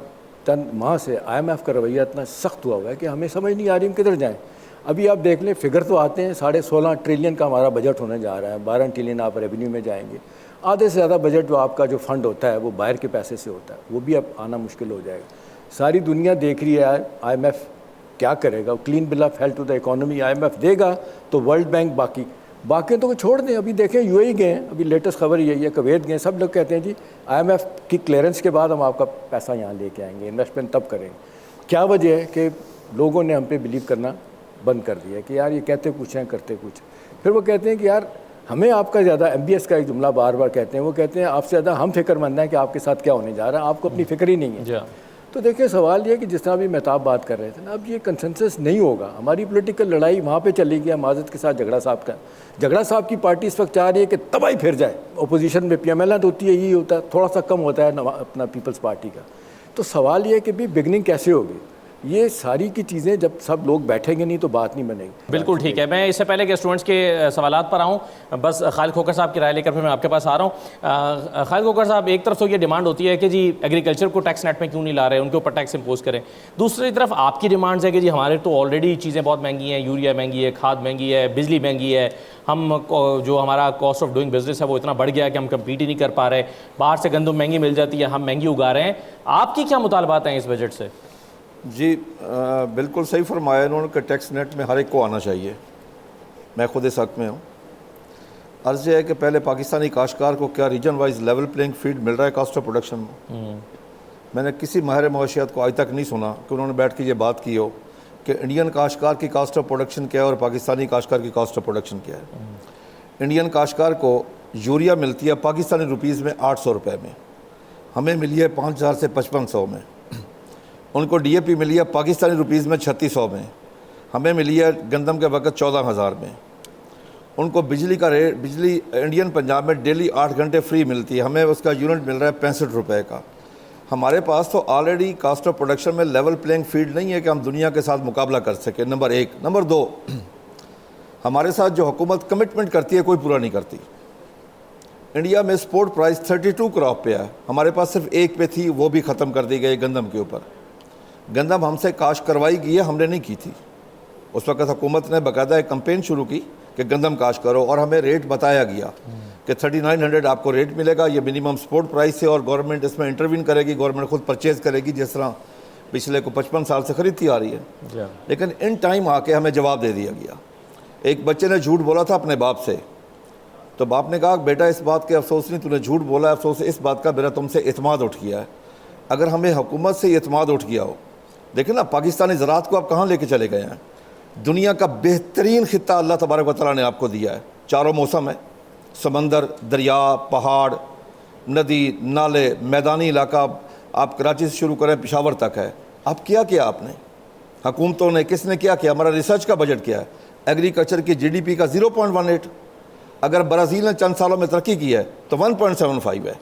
چند ماہ سے IMF کا رویہ اتنا سخت ہوا ہے کہ ہمیں سمجھ نہیں آ رہی ہم کدھر جائیں. ابھی آپ دیکھ لیں فگر تو آتے ہیں 16.5 ٹریلین کا ہمارا بجٹ ہونے جا رہا ہے، 12 ٹریلین آپ ریونیو میں جائیں گے. آدھے سے زیادہ بجٹ جو آپ کا جو فنڈ ہوتا ہے وہ باہر کے پیسے سے ہوتا ہے، وہ بھی اب آنا مشکل ہو جائے گا. ساری دنیا دیکھ رہی ہے IMF کیا کرے گا. Clean bill of health to the economy IMF دے گا تو ورلڈ بینک باقی تو چھوڑ دیں. ابھی دیکھیں UAE گئے ہیں، ابھی لیٹسٹ خبر یہی ہے، کویت گئے. سب لوگ کہتے ہیں جی IMF کی کلیئرنس کے بعد ہم آپ کا پیسہ یہاں لے کے آئیں گے، انویسٹمنٹ تب کریں گے. کیا وجہ ہے کہ لوگوں نے ہم پہ بلیو کرنا بند کر دیا کہ یار یہ کہتے کچھ ہیں کرتے کچھ. پھر وہ کہتے ہیں کہ یار ہمیں آپ کا زیادہ MBS کا ایک جملہ بار بار کہتے ہیں، وہ کہتے ہیں آپ سے زیادہ ہم فکر مند ہیں کہ آپ کے ساتھ کیا ہونے جا رہا ہے، آپ کو اپنی فکر ہی نہیں ہے. تو دیکھیں، سوال یہ ہے کہ جس طرح بھی مہتاب بات کر رہے تھے نا، اب یہ کنسنسس نہیں ہوگا. ہماری پولیٹیکل لڑائی وہاں پہ چلی گئی معذرت کے ساتھ جھگڑا صاحب کا. جھگڑا صاحب کی پارٹی اس وقت چاہ رہی ہے کہ تباہی پھر جائے. اپوزیشن میں PML ہوتی ہے، یہی ہوتا ہے، تھوڑا سا کم ہوتا ہے اپنا پیپلز پارٹی کا. تو سوال یہ ہے کہ بھی بگننگ کیسے ہوگی. یہ ساری کی چیزیں جب سب لوگ بیٹھیں گے نہیں تو بات نہیں بنے گی. بالکل ٹھیک ہے. میں اس سے پہلے کہ اسٹوڈنٹس کے سوالات پر آؤں، بس خالد کھوکھر صاحب کی رائے لے کر پھر میں آپ کے پاس آ رہا ہوں. خالد کھوکھر صاحب، ایک طرف تو یہ ڈیمانڈ ہوتی ہے کہ جی ایگریکلچر کو ٹیکس نیٹ میں کیوں نہیں لا رہے، ان کے اوپر ٹیکس امپوز کریں. دوسری طرف آپ کی ڈیمانڈز ہے کہ جی ہمارے تو آلریڈی چیزیں بہت مہنگی ہیں، یوریا مہنگی ہے، کھاد مہنگی ہے، بجلی مہنگی ہے، ہم جو ہمارا کاسٹ آف ڈوئنگ بزنس ہے وہ اتنا بڑھ گیا ہے کہ ہم کمپیٹ ہی نہیں کر پا رہے، باہر سے گندم مہنگی مل جاتی ہے، ہم مہنگی اگا رہے ہیں. آپ کی کیا مطالبات ہیں اس بجٹ سے؟ جی بالکل صحیح فرمایا انہوں نے کہ ٹیکس نیٹ میں ہر ایک کو آنا چاہیے. میں خود اس حق میں ہوں. عرض یہ ہے کہ پہلے پاکستانی کاشتکار کو کیا region wise level playing field مل رہا ہے کاسٹ آف پروڈکشن میں؟ میں نے کسی ماہر معاشیات کو آج تک نہیں سنا کہ انہوں نے بیٹھ کے یہ بات کی ہو کہ انڈین کاشتکار کی کاسٹ آف پروڈکشن کیا ہے اور پاکستانی کاشتکار کی کاسٹ آف پروڈکشن کیا ہے. انڈین کاشتکار کو یوریا ملتی ہے پاکستانی روپیز میں 800 روپے میں، ہمیں ملی ہے 5000 سے 5500 میں. ان کو DAP ملی ہے پاکستانی روپیز میں 3600 میں، ہمیں ملی ہے گندم کے وقت 14000 میں. ان کو بجلی کا ریٹ، بجلی انڈین پنجاب میں ڈیلی 8 گھنٹے فری ملتی ہے، ہمیں اس کا یونٹ مل رہا ہے 65 روپے کا. ہمارے پاس تو آلریڈی کاسٹ آف پروڈکشن میں لیول پلینگ فیلڈ نہیں ہے کہ ہم دنیا کے ساتھ مقابلہ کر سکیں. نمبر 1. نمبر 2، ہمارے ساتھ جو حکومت کمٹمنٹ کرتی ہے کوئی پورا نہیں کرتی. انڈیا میں سپورٹ پرائز 32 کراپ پہ ہے، ہمارے پاس صرف 1 پہ تھی، وہ بھی ختم کر دی گئی گندم کے اوپر. گندم ہم سے کاشت کروائی گئی ہے، ہم نے نہیں کی تھی. اس وقت حکومت نے باقاعدہ ایک کمپین شروع کی کہ گندم کاشت کرو، اور ہمیں ریٹ بتایا گیا کہ 3900 آپ کو ریٹ ملے گا، یہ منیمم سپورٹ پرائز سے، اور گورنمنٹ اس میں انٹروین کرے گی، گورنمنٹ خود پرچیز کرے گی جس طرح پچھلے کو 55 سال سے خریدتی آ رہی ہے. لیکن ان ٹائم آ کے ہمیں جواب دے دیا گیا. ایک بچے نے جھوٹ بولا تھا اپنے باپ سے، تو باپ نے کہا بیٹا اس بات کے افسوس نہیں، تو نے جھوٹ بولا ہے، افسوس اس بات کا میرا تم سے اعتماد اٹھ گیا ہے. اگر ہمیں حکومت سے اعتماد اٹھ گیا ہو، دیکھیں نا پاکستانی زراعت کو آپ کہاں لے کے چلے گئے ہیں. دنیا کا بہترین خطہ اللہ تبارک و تعالیٰ نے آپ کو دیا ہے، 4 موسم ہے، سمندر، دریا، پہاڑ، ندی، نالے، میدانی علاقہ، آپ کراچی سے شروع کریں پشاور تک ہے. آپ کیا آپ نے، حکومتوں نے، کس نے کیا؟ ہمارا ریسرچ کا بجٹ کیا ہے؟ ایگریکلچر کی جی ڈی پی کا 0.18. اگر برازیل نے چند سالوں میں ترقی کی ہے تو 1.75 ہے.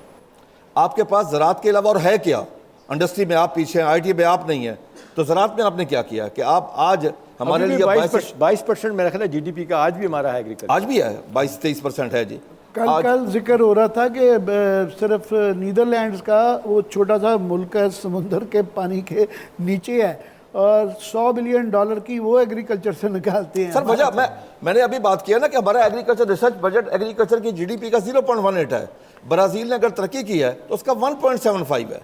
آپ کے پاس زراعت کے علاوہ اور ہے کیا؟ انڈسٹری میں آپ پیچھے ہیں، آئی ٹی میں آپ نہیں ہیں، تو زراعت میں آپ نے کیا کیا کہ آپ آج ہمارے لیے 22% میرا خیال ہے جی ڈی پی کا آج بھی ہمارا ہے ایگریکلچر، آج بھی ہے 22-23% ہے جی. کل ذکر ہو رہا تھا کہ صرف نیدرلینڈز کا وہ چھوٹا سا ملک ہے، سمندر کے پانی کے نیچے ہے، اور $100 بلین کی وہ ایگریکلچر سے نکالتے ہیں. سر وجہ میں نے ابھی بات کیا نا کہ ہمارا ایگریکلچر ریسرچ بجٹ ایگریکلچر کی جی ڈی پی کا 0.18 ہے. برازیل نے اگر ترقی کی ہے تو اس کا 1.75 ہے.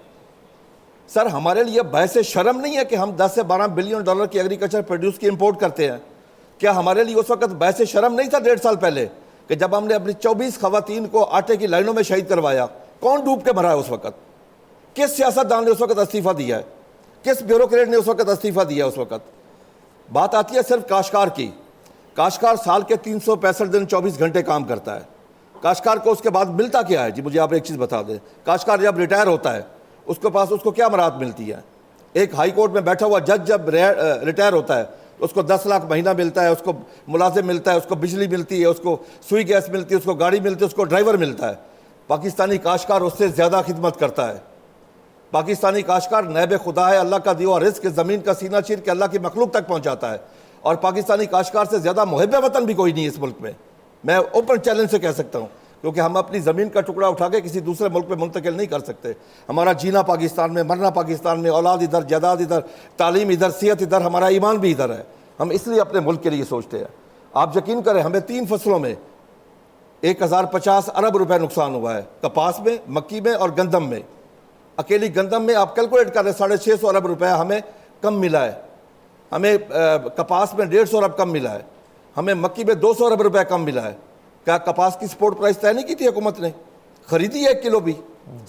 سر ہمارے لیے باعث شرم نہیں ہے کہ ہم 10 سے 12 بلین ڈالر کی ایگریکلچر پروڈیوس کی امپورٹ کرتے ہیں؟ کیا ہمارے لیے اس وقت باعث شرم نہیں تھا 1.5 سال پہلے کہ جب ہم نے اپنی 24 خواتین کو آٹے کی لائنوں میں شہید کروایا؟ کون ڈوب کے مرا ہے اس وقت؟ کس سیاستدان نے اس وقت استعفیٰ دیا ہے؟ کس بیوروکریٹ نے اس وقت استعفیٰ دیا اس وقت؟ بات آتی ہے صرف کاشتکار کی. کاشتکار سال کے 365 دن 24 گھنٹے کام کرتا ہے. کاشتکار کو اس کے بعد ملتا کیا ہے جی؟ مجھے آپ ایک چیز بتا دیں. کاشتکار جب ریٹائر ہوتا ہے اس کے پاس اس کو کیا مراد ملتی ہے؟ ایک ہائی کورٹ میں بیٹھا ہوا جج جب ریٹائر ہوتا ہے اس کو 10 لاکھ مہینہ ملتا ہے، اس کو ملازم ملتا ہے، اس کو بجلی ملتی ہے، اس کو سوئی گیس ملتی ہے، اس کو گاڑی ملتی ہے، اس کو ڈرائیور ملتا ہے. پاکستانی کاشتکار اس سے زیادہ خدمت کرتا ہے. پاکستانی کاشتکار نیب خدا ہے، اللہ کا دیا ہوا رزق زمین کا سینہ چیر کے اللہ کی مخلوق تک پہنچاتا ہے. اور پاکستانی کاشتکار سے زیادہ محب وطن بھی کوئی نہیں اس ملک میں. میں اوپن چیلنج سے کہہ سکتا ہوں، کیونکہ ہم اپنی زمین کا ٹکڑا اٹھا کے کسی دوسرے ملک پہ منتقل نہیں کر سکتے. ہمارا جینا پاکستان میں، مرنا پاکستان میں، اولاد ادھر، جائیداد ادھر، تعلیم ادھر، صحت ادھر، ہمارا ایمان بھی ادھر ہے. ہم اس لیے اپنے ملک کے لیے سوچتے ہیں. آپ یقین کریں ہمیں 3 فصلوں میں 1050 ارب روپے نقصان ہوا ہے، کپاس میں، مکی میں اور گندم میں. اکیلی گندم میں آپ کیلکولیٹ کر رہے 650 ارب روپے ہمیں کم ملا ہے. ہمیں کپاس میں 150 ارب کم ملا ہے. ہمیں مکی میں 200 ارب روپے کم ملا ہے. کیا کپاس کی سپورٹ پرائز طے نہیں کی تھی حکومت نے؟ خریدی ہے 1 کلو بھی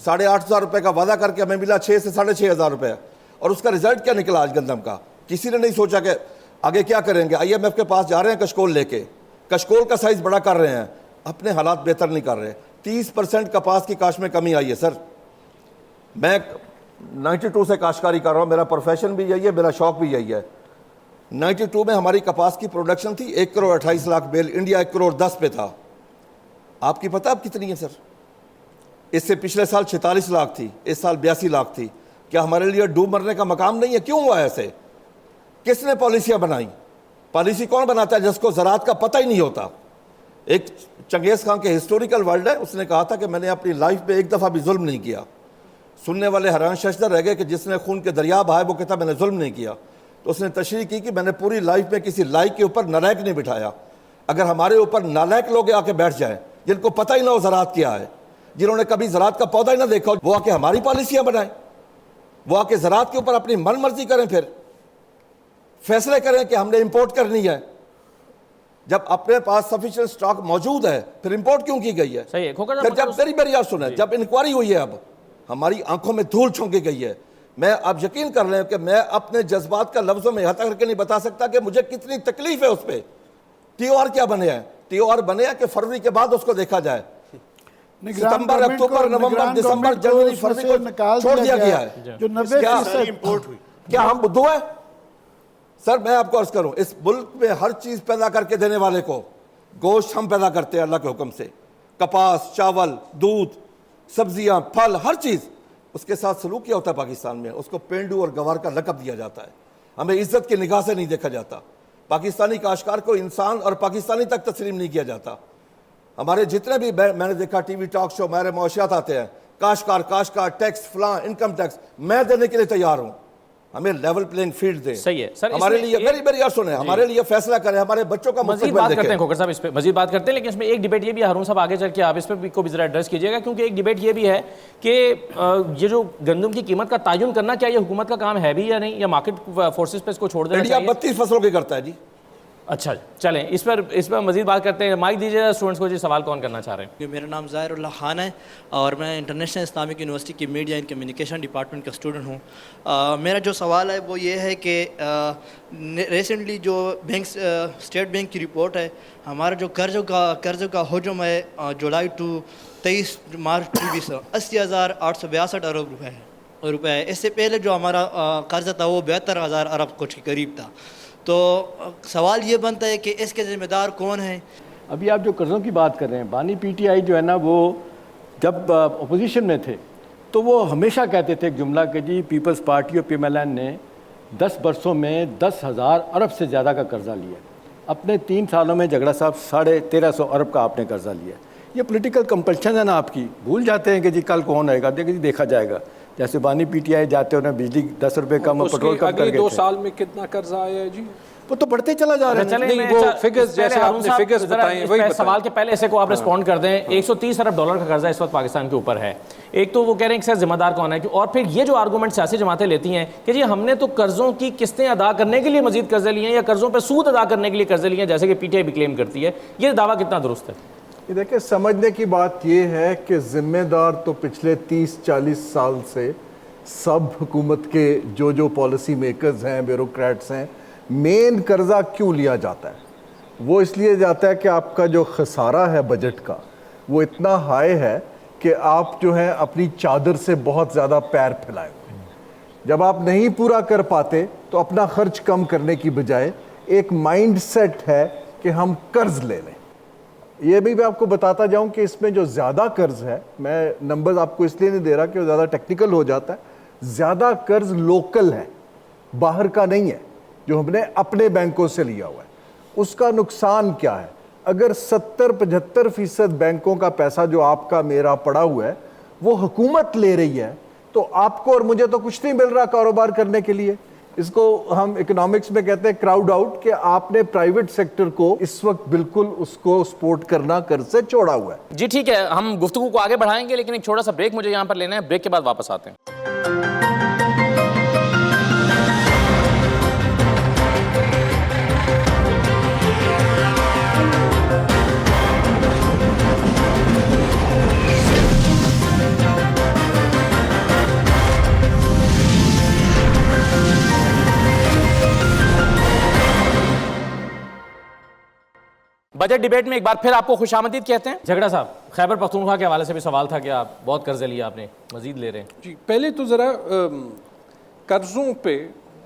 850 روپے کا وعدہ کر کے ہمیں ملا 6 سے 6,500 روپے. اور اس کا رزلٹ کیا نکلا آج گندم کا؟ کسی نے نہیں سوچا کہ آگے کیا کریں گے. آئی ایم ایف کے پاس جا رہے ہیں کشکول لے کے، کشکول کا سائز بڑا کر رہے ہیں، اپنے حالات بہتر نہیں کر رہے. 30% کپاس کی کاشت میں کمی آئی ہے. سر میں 92 سے کاشتکاری کر رہا ہوں، میرا پروفیشن بھی یہی ہے، میرا شوق بھی یہی ہے. 92 میں ہماری کپاس کی پروڈکشن تھی 1 کروڑ 28 لاکھ بیل، انڈیا 1 کروڑ 10 پہ تھا. آپ کی پتہ اب کتنی ہے سر؟ اس سے پچھلے سال 46 لاکھ تھی، اس سال 82 لاکھ تھی. کیا ہمارے لیے ڈوب مرنے کا مقام نہیں ہے؟ کیوں ہوا ایسے؟ کس نے پالیسیاں بنائیں؟ پالیسی کون بناتا ہے جس کو زراعت کا پتہ ہی نہیں ہوتا؟ ایک چنگیز خان کے ہسٹوریکل ورلڈ ہے، اس نے کہا تھا کہ میں نے اپنی لائف میں ایک دفعہ بھی ظلم نہیں کیا. سننے والے حیران ششدر رہ گئے کہ جس نے خون کے دریا بہائے وہ کہتا میں نے ظلم نہیں کیا. تو اس نے تشریح کی کہ میں نے پوری لائف میں کسی لائق کے اوپر نالائق نہیں بٹھایا. اگر ہمارے اوپر نالائق لوگ آ کے بیٹھ جائیں جن کو پتہ ہی نہ ہو زراعت کیا ہے، جنہوں نے کبھی زراعت کا پودا ہی نہ دیکھا ہو، وہ آ کے ہماری پالیسیاں بنائیں، وہ آ کے زراعت کے اوپر اپنی من مرضی کریں، پھر فیصلے کریں کہ ہم نے امپورٹ کرنی ہے. جب اپنے پاس سفیشینٹ سٹاک موجود ہے پھر امپورٹ کیوں کی گئی ہے؟ صحیح ہے. پھر جب میری یار سنیں، جب انکوائری ہوئی ہے اب ہماری آنکھوں میں دھول چھونکی گئی ہے. میں آپ یقین کر رہے ہیں کہ میں اپنے جذبات کا لفظوں میں یہاں تک کر کے نہیں بتا سکتا کہ مجھے کتنی تکلیف ہے اس پہ. ٹی او آر کیا بنے ہیں؟ ٹی او آر بنے ہیں کہ فروری کے بعد اس کو دیکھا جائے. ستمبر، اکتوبر، نومبر، دسمبر، جنوری، فروری کو چھوڑ دیا گیا ہے. جو 90% امپورٹ ہوئی. کیا ہم بدھو ہیں؟ سر میں آپ کو عرض کروں، اس ملک میں ہر چیز پیدا کر کے دینے والے کو گوشت ہم پیدا کرتے ہیں اللہ کے حکم سے, کپاس, چاول, دودھ, سبزیاں, پھل, ہر چیز. اس کے ساتھ سلوک کیا ہوتا ہے پاکستان میں, اس کو پینڈو اور گوار کا لقب دیا جاتا ہے. ہمیں عزت کی نگاہ سے نہیں دیکھا جاتا. پاکستانی کاشتکار کو انسان اور پاکستانی تک تسلیم نہیں کیا جاتا. ہمارے جتنے بھی میں نے دیکھا ٹی وی ٹاک شو, ہمارے معاشیات آتے ہیں, کاشتکار ٹیکس فلاں, انکم ٹیکس میں دینے کے لیے تیار ہوں. ہمیں لیول پلینگ فیلڈ دیں. صحیح ہے سر, ہمارے لیے میری یار سنیں, ہمارے لیے فیصلہ کریں, ہمارے بچوں کا مزید بات کرتے ہیں کھوکھر صاحب, اس پہ مزید بات کرتے ہیں, لیکن اس میں ایک ڈیبیٹ یہ بھی ہے, ہارون صاحب آگے چل کے آپ اس پہ کو بھی ذرا ایڈریس کیجیے گا, کیونکہ ایک ڈیبیٹ یہ بھی ہے کہ یہ جو گندم کی قیمت کا تعین کرنا, کیا یہ حکومت کا کام ہے بھی یا نہیں, یا مارکیٹ فورسز پہ اس کو چھوڑ دینا انڈیا چاہیے؟ 32 فصلوں کی کرتا ہے جی. اچھا چلیں اس پر مزید بات کرتے ہیں. مائک دیجیے اسٹوڈنٹس کو, جی سوال کون کرنا چاہ رہے ہیں؟ میرا نام ظاہر اللہ خان ہے اور میں انٹرنیشنل اسلامک یونیورسٹی کی میڈیا اینڈ کمیونیکیشن ڈپارٹمنٹ کا اسٹوڈنٹ ہوں. میرا جو سوال ہے وہ یہ ہے کہ ریسنٹلی جو اسٹیٹ بینک کی رپورٹ ہے, ہمارا جو قرض کا حجم ہے جولائی ٹو 23 مارچ 80,862 ارب روپے ہے. اس سے پہلے جو ہمارا قرض تھا وہ 72,000 ارب کچھ کے قریب تھا. تو سوال یہ بنتا ہے کہ اس کے ذمہ دار کون ہیں؟ ابھی آپ جو قرضوں کی بات کر رہے ہیں, بانی پی ٹی آئی جو ہے نا, وہ جب اپوزیشن میں تھے تو وہ ہمیشہ کہتے تھے ایک جملہ کہ جی پیپلز پارٹی اور پی ایم ایل این نے 10 برسوں میں 10,000 ارب سے زیادہ کا قرضہ لیا. اپنے 3 سالوں میں جھگڑا صاحب 1350 ارب کا آپ نے قرضہ لیا. یہ پولیٹیکل کمپلشن ہے نا آپ کی, بھول جاتے ہیں کہ جی کل کون آئے گا, دیکھا جائے گا. جیسے بانی پی ٹی آئی جاتے انہیں بجلی 10 روپے کم اور پٹرول کم کر گئے تھے. 2 سال میں کتنا قرضہ آیا ہے جی؟ وہ تو بڑھتے چلا جا رہا ہے. نہیں وہ فگرز جیسے آپ نے فگرز بتائیں وہی بتائیں. سوال کے پہلے اسے کو آپ رسپونڈ کر دیں. 130 ارب ڈالر کا قرضہ اس وقت پاکستان کے اوپر ہے. ایک تو وہ کہہ رہے ہیں کہ سر ذمہ دار کون ہے, اور پھر یہ جو آرگومنٹ سیاسی جماعتیں لیتی ہیں کہ جی ہم نے تو قرضوں کی قسطیں ادا کرنے کے لیے مزید قرضے لیے ہیں یا قرضوں پہ سود ادا کرنے کے لیے قرضے لیے ہیں, جیسے کہ پی ٹی آئی بھی کلیم کرتی ہے, یہ دعویٰ کتنا درست ہے؟ یہ دیکھیں, سمجھنے کی بات یہ ہے کہ ذمہ دار تو پچھلے 30-40 سال سے سب حکومت کے جو پالیسی میکرز ہیں, بیوروکریٹس ہیں. مین قرضہ کیوں لیا جاتا ہے؟ وہ اس لیے جاتا ہے کہ آپ کا جو خسارہ ہے بجٹ کا وہ اتنا ہائی ہے کہ آپ جو ہیں اپنی چادر سے بہت زیادہ پیر پھیلائے ہوئے. جب آپ نہیں پورا کر پاتے تو اپنا خرچ کم کرنے کی بجائے ایک مائنڈ سیٹ ہے کہ ہم قرض لے لیں. یہ بھی میں آپ کو بتاتا جاؤں کہ اس میں جو زیادہ قرض ہے, میں نمبرز آپ کو اس لیے نہیں دے رہا کہ وہ زیادہ ٹیکنیکل ہو جاتا ہے, زیادہ قرض لوکل ہے, باہر کا نہیں ہے, جو ہم نے اپنے بینکوں سے لیا ہوا ہے. اس کا نقصان کیا ہے؟ اگر 70-75% بینکوں کا پیسہ جو آپ کا میرا پڑا ہوا ہے وہ حکومت لے رہی ہے, تو آپ کو اور مجھے تو کچھ نہیں مل رہا کاروبار کرنے کے لیے. اس کو ہم اکنامکس میں کہتے ہیں کراؤڈ آؤٹ, کہ آپ نے پرائیویٹ سیکٹر کو اس وقت بالکل اس کو سپورٹ کرنا قرض سے چھوڑا ہوا ہے. جی ٹھیک ہے, ہم گفتگو کو آگے بڑھائیں گے, لیکن ایک چھوٹا سا بریک مجھے یہاں پر لینا ہے. بریک کے بعد واپس آتے ہیں. بجٹ ڈیبیٹ میں ایک بار پھر آپ کو خوش آمدید کہتے ہیں. جھگڑا صاحب, خیبر پختونخوا کے حوالے سے بھی سوال تھا کہ آپ بہت قرضے لیے, آپ نے مزید لے رہے ہیں. جی پہلے تو ذرا قرضوں پہ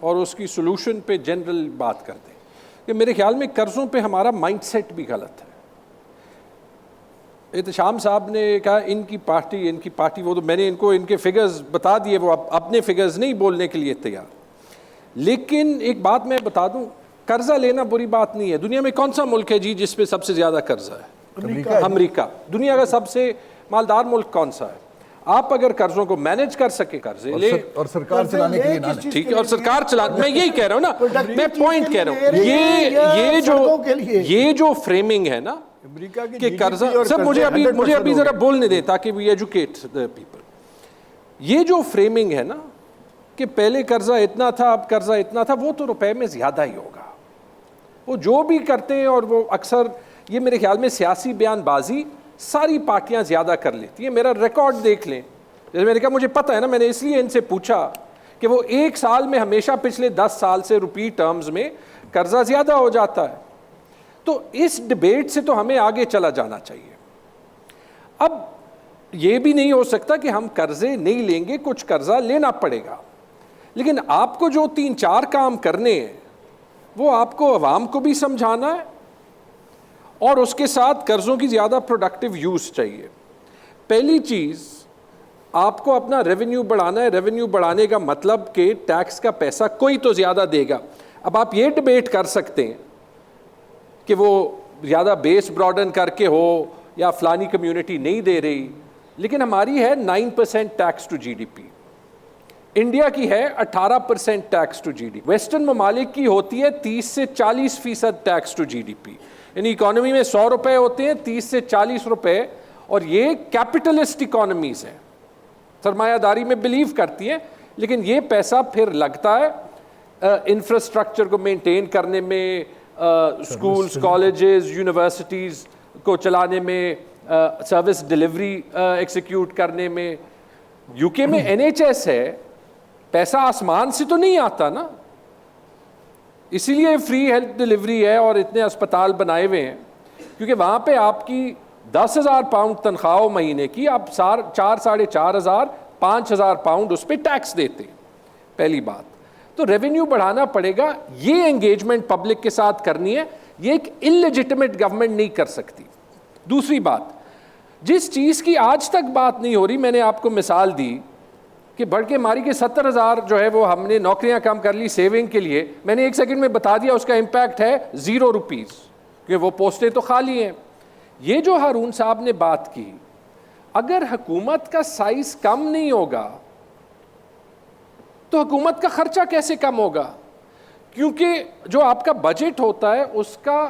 اور اس کی سلوشن پہ جنرل بات کر دیں کہ میرے خیال میں قرضوں پہ ہمارا مائنڈ سیٹ بھی غلط ہے. احتشام صاحب نے کہا ان کی پارٹی, وہ تو میں نے ان کو ان کے فگرز بتا دیے, وہ اپنے فگرز نہیں بولنے کے لیے تیار. لیکن ایک بات میں بتا دوں, قرضہ لینا بری بات نہیں ہے. دنیا میں کون سا ملک ہے جی جس پہ سب سے زیادہ قرضہ ہے؟ امریکہ. دنیا کا سب سے مالدار ملک کون سا ہے؟ آپ اگر قرضوں کو مینج کر سکے قرضے لے, اور سرکار چلانے کے لیے ٹھیک ہے, اور سرکار چلانے, میں یہی کہہ رہا ہوں نا, میں پوائنٹ کہہ رہا ہوں. یہ جو فریمنگ ہے نا کہ قرضہ, سب مجھے ابھی ذرا بولنے دیں تاکہ وی ایجوکیٹ دی پیپل. یہ جو فریمنگ ہے نا کہ پہلے قرضہ اتنا تھا اب قرضہ اتنا تھا, وہ تو روپے میں زیادہ ہی ہوگا. وہ جو بھی کرتے ہیں, اور وہ اکثر یہ میرے خیال میں سیاسی بیان بازی ساری پارٹیاں زیادہ کر لیتی ہیں. میرا ریکارڈ دیکھ لیں, جیسے میں نے کہا مجھے پتہ ہے نا, میں نے اس لیے ان سے پوچھا کہ وہ ایک سال میں ہمیشہ پچھلے 10 سال سے روپی ٹرمز میں قرضہ زیادہ ہو جاتا ہے. تو اس ڈبیٹ سے تو ہمیں آگے چلا جانا چاہیے. اب یہ بھی نہیں ہو سکتا کہ ہم قرضے نہیں لیں گے, کچھ قرضہ لینا پڑے گا, لیکن آپ کو جو 3-4 کام کرنے ہیں وہ آپ کو عوام کو بھی سمجھانا ہے اور اس کے ساتھ قرضوں کی زیادہ پروڈکٹیو یوز چاہیے. پہلی چیز آپ کو اپنا ریونیو بڑھانا ہے. ریونیو بڑھانے کا مطلب کہ ٹیکس کا پیسہ کوئی تو زیادہ دے گا. اب آپ یہ ڈبیٹ کر سکتے ہیں کہ وہ زیادہ بیس براڈن کر کے ہو یا فلانی کمیونٹی نہیں دے رہی, لیکن ہماری ہے 9% tax to G D P, India کی ہے 18% tax to G D P, western ممالک کی ہوتی ہے 30 سے 40% tax to G D P. یعنی اکانومی میں 100 روپے ہوتے ہیں, 30 سے 40 روپے, اور یہ کیپٹلسٹ اکانومیز ہیں, سرمایہ داری میں بلیو کرتی ہیں, لیکن یہ پیسا پھر لگتا ہے انفراسٹرکچر کو مینٹین کرنے میں, اسکولز, کالجز, یونیورسٹیز کو چلانے میں, سروس ڈیلیوری ایکسیکیوٹ کرنے میں. یو کے میں این ایچ ایس ہے, پیسہ آسمان سے تو نہیں آتا نا, اسی لیے فری ہیلتھ ڈیلیوری ہے اور اتنے اسپتال بنائے ہوئے ہیں, کیونکہ وہاں پہ آپ کی 10,000 پاؤنڈ تنخواہ ہو مہینے کی, آپ 4,500 5,000 پاؤنڈ اس پہ ٹیکس دیتے ہیں. پہلی بات تو ریونیو بڑھانا پڑے گا. یہ انگیجمنٹ پبلک کے ساتھ کرنی ہے, یہ ایک انلیجٹمیٹ گورنمنٹ نہیں کر سکتی. دوسری بات, جس چیز کی آج تک بات نہیں ہو رہی, میں نے آپ کو مثال دی کہ بڑھ کے ماری کے 70,000 جو ہے وہ ہم نے نوکریاں کم کر لی سیونگ کے لیے, میں نے 1 سیکنڈ میں بتا دیا اس کا امپیکٹ ہے 0 روپیز, کیونکہ وہ پوسٹیں تو خالی ہیں. یہ جو ہارون صاحب نے بات کی, اگر حکومت کا سائز کم نہیں ہوگا تو حکومت کا خرچہ کیسے کم ہوگا؟ کیونکہ جو آپ کا بجٹ ہوتا ہے اس کا